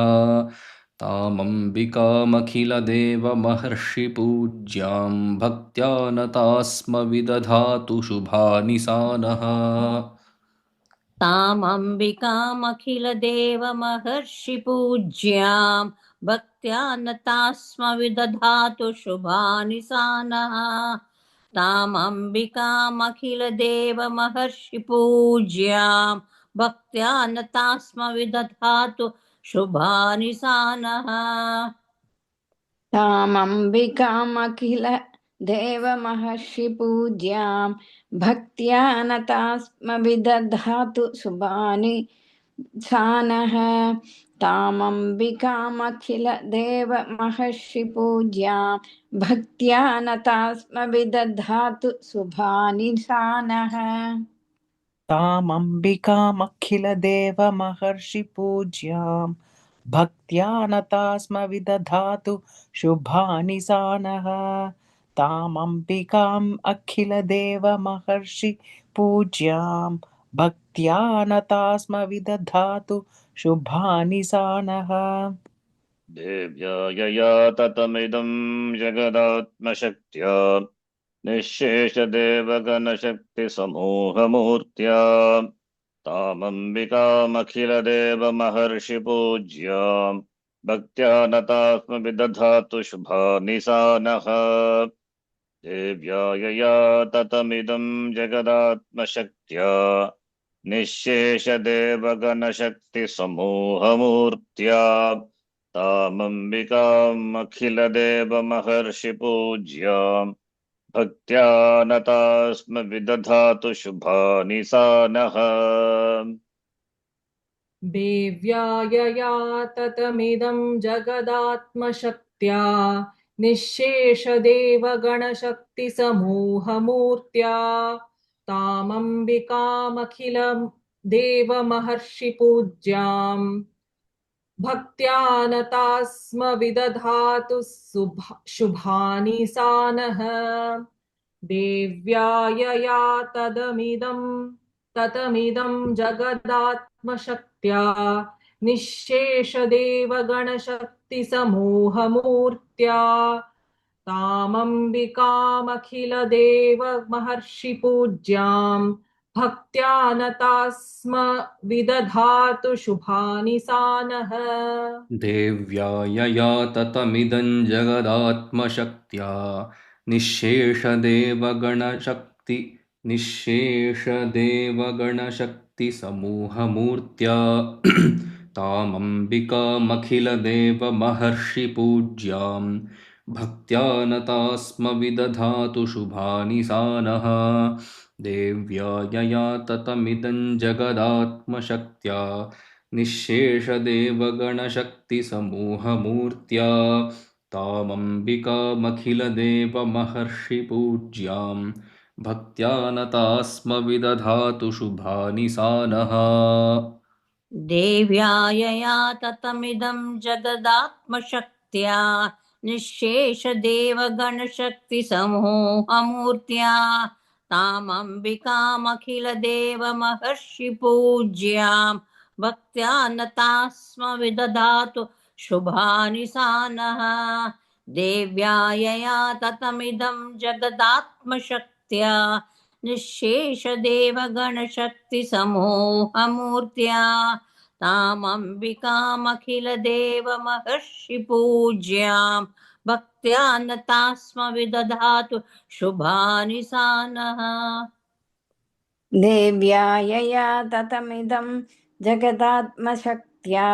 तामम्बिकामखिलदेवमहर्षिपूज्यां भक्त्या नतास्म विदधातु शुभानि सा नः तामम्बिकामखिलदेवमहर्षिपूज्यां भक्त्या नतास्म विदधातु शुभानि सा नः तामम्बिकामखिलदेवमहर्षिपूज्यां भक्त्या नतास्म विदधातु शुभानि सा नः तामम्बिकामखिलदेवमहर्षिपूज्यां भक्त्या नतास्म विदधातु शुभानि सा नः तामम्बिकामखिलदेवमहर्षिपूज्यां भक्त्या नतास्म विदधातु शुभानि सा नः तामम्बिकामखिलदेवमहर्षिपूज्यां भक्त्या नतास्म विदधातु शुभानि सा नः तामम्बिकाम् अखिलदेवमहर्षिपूज्यां भक्त्या नतास्म विदधातु शुभानि सा नः देव्या यया ततमिदं जगदात्मशक्त्या निःशेषदेवगणशक्तिसमूहमूर्त्या तामम्बिकामखिलदेवमहर्षिपूज्यां भक्त्या नतास्म विदधातु शुभानि सा नः देव्या यया ततमिदं जगदात्मशक्त्या निःशेषदेवगणशक्तिसमूहमूर्त्या तामम्बिकामखिलदेवमहर्षिपूज्याम् भक्त्या नतास्म विदधातु शुभानि सा नः। देव्या यया ततमिदं जगदात्मशक्त्या निःशेषदेवगणशक्तिसमूहमूर्त्या तामम्बिकामखिलं देवमहर्षिपूज्याम् भक्त्या नतास्म विदधातु शुभानि सा नः। देव्या यया ततमिदं जगदात्मशक्त्या निःशेषदेवगणशक्तिसमूहमूर्त्या तामम्बिकामखिलदेवमहर्षिपूज्याम् भक्त्या नतास्म विदधातु शुभानि सा नः। देव्या यया ततमिदं जगदात्मशक्त्या निःशेषदेवगणशक्तिसमूहमूर्त्या तामम्बिकामखिलदेवमहर्षिपूज्यां भक्त्या नतास्म विदधातु शुभानि सा नः। देव्या यया ततमिदं जगदात्मशक्त्या निःशेषदेवगणशक्तिसमूहमूर्त्या तामम्बिकामखिलदेवमहर्षिपूज्यां भक्त्या नतास्म विदधातु शुभानि सा नः। देव्या यया ततमिदं जगदात्मशक्त्या निःशेषदेवगणशक्तिसमूहमूर्त्या तामम्बिकामखिलदेवमहर्षिपूज्यां भक्त्या नतास्म विदधातु शुभानि सा नः। देव्या यया ततमिदं जगदात्मशक्त्या निःशेषदेवगणशक्तिसमूहमूर्त्या तामम्बिकामखिलदेवमहर्षिपूज्यां भक्त्या नतास्म विदधातु शुभानि सा नः। देव्या यया ततमिदं जगदात्मशक्त्या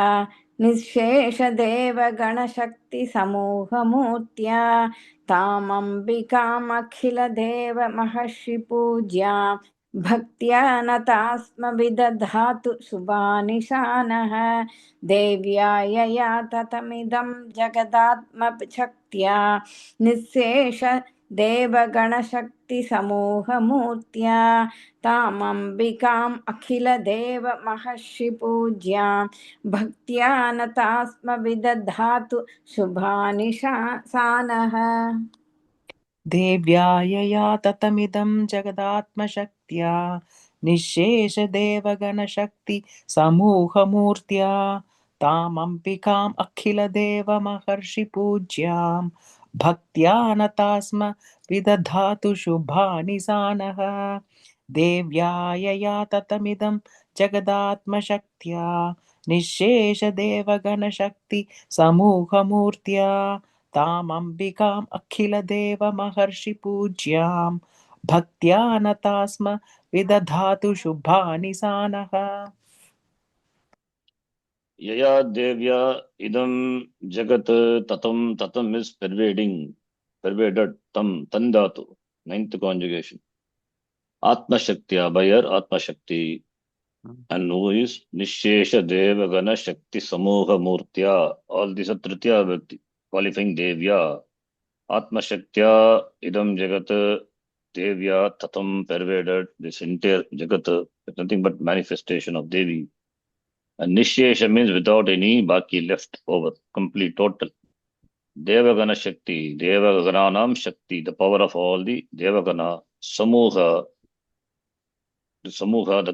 निःशेषदेवगणशक्तिसमूहमूर्त्या तामम्बिकामखिलदेवमहर्षिपूज्यां भक्त्या नतास्म विदधातु शुभानि सा नः। देव्या यया ततमिदं जगदात्मशक्त्या निःशेष देवगणशक्तिसमूहमूर्त्या तामम्बिकाम् अखिलदेवमहर्षिपूज्यां भक्त्या नतास्म विदधातु शुभानि सा नः। देव्या यया ततमिदं जगदात्मशक्त्या निःशेषदेवगणशक्तिसमूहमूर्त्या तामम्बिकाम् अखिलदेवमहर्षिपूज्यां भक्त्या नतास्म विदधातु शुभानि सा नः। देव्या यया ततमिदं जगदात्मशक्त्या निःशेषदेवगणशक्तिसमूहमूर्त्या तामम्बिकाम् अखिलदेवमहर्षिपूज्यां भक्त्या नतास्म विदधातु शुभानि सा नः। यया देव्या idam jagat tatam is pervaded tam tandatu, ninth conjugation. Atma Shakti by her Atma Shakti, and who is Nishesha Devagana Shakti Samoha Murtya. All these are Tritiya Vyakti, qualifying Devya. Atma Shaktya idam jagat Devya tatam pervaded this entire jagat, nothing but manifestation of Devi. And Nishesha means without any baki left over, complete, total. Devagana Shakti, Devaganam Shakti, the power of all the Devagana, Samuha, the Samuha,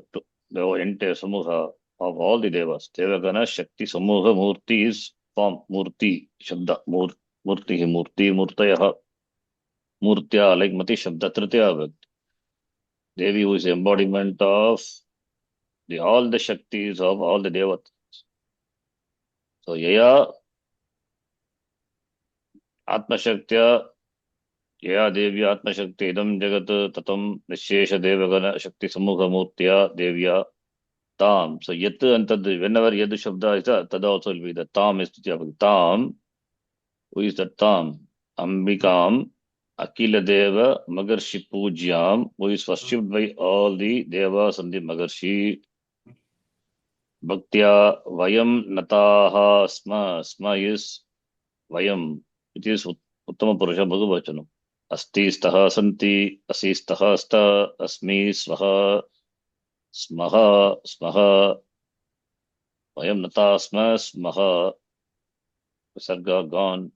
the entire Samuha of all the Devas. Devagana Shakti Samuha Murti is form, Murti, Shabda, Murti, Murti, Murtayaha, Murtya, like Mati Shabda, Tritiya Vyakti. Devi, who is embodiment of all the Shaktis of all the Devatas. So, Yaya Atma Shaktya, Yaya Devi Atma Shakti idam jagat tatam nishesha devagana shakti samuha murtya devya tam. So yet and tad, whenever yad shabda is there, tad also will be the tam is Titya. Tam. Who is the tam? Ambikam, Akila Deva, Magarshi Pujyam, who is worshipped by all the Devas and the Magarshi. Bhaktya Vayam Nataha Sma. Sma is Vayam. It is Uttama Purusha Bhagavachanam. Asti Staha Santi, Asi Staha Sta, Asmi Swaha, Smaha, Smaha, Vayam Nata Sma, Smaha, Visarga gone.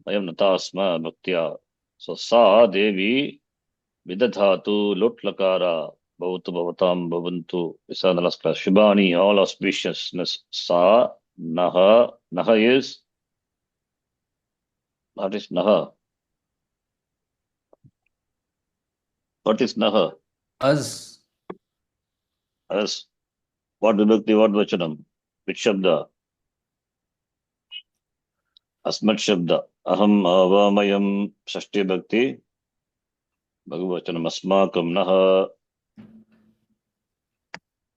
Vayam Nata Sma, Bhaktya. So Sa Devi Vidadhatu Lutlakara Bhavatu Bhavatam Bhavantu. This is the last class. Shubhani, all auspiciousness. Sa Naha. Naha is, what is Naha? What is Naha? Us. As what vibhakti, what vachanam? Which shabda? Asmat shabda. Aham avamayam shashti bhakti. Bhagavachanam asmakam naha.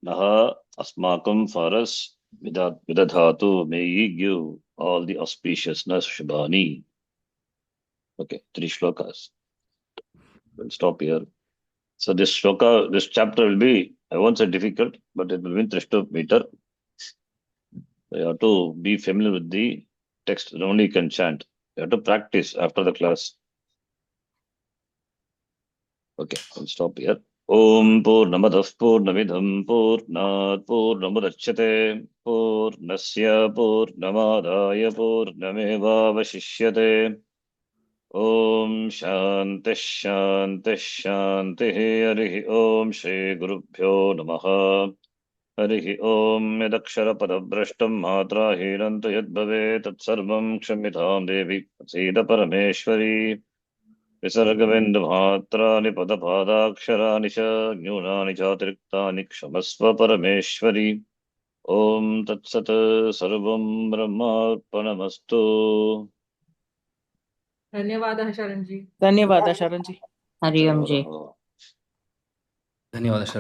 Naha asmakam for us. Vidadhatu, may ye give all the auspiciousness. Shubhani. Okay, 3 shlokas. We'll stop here. So this shloka, this chapter will be, I won't say difficult, but it will be in Trishta meter. So you have to be familiar with the text, then only you can chant. You have to practice after the class. Okay, I'll stop here. Om Purnamadah Purnamidham Purnat Purnamudachyate Purnasya Purnamadaya Purnameva Vashishyate. Om Shanti Shanti Shanti Harihi Om Shri Gurubhyo Namaha. Harihi Om Yadakshara Padabrashtam Matra Hirantu Yadbhave Tatsarvam Kshamidham Devi Sita Parameshwari Visargavindu Matrani Padapadakshara Nisha Nyunani Chatriktani Kshamasva Parameshwari Om Tatsat Sarvam Brahmarpanamastu. धन्यवादः शरण जी. धन्यवाद शरण जी. हरि ओम जी. ಧನ್ಯವಾದ ಶರಣ.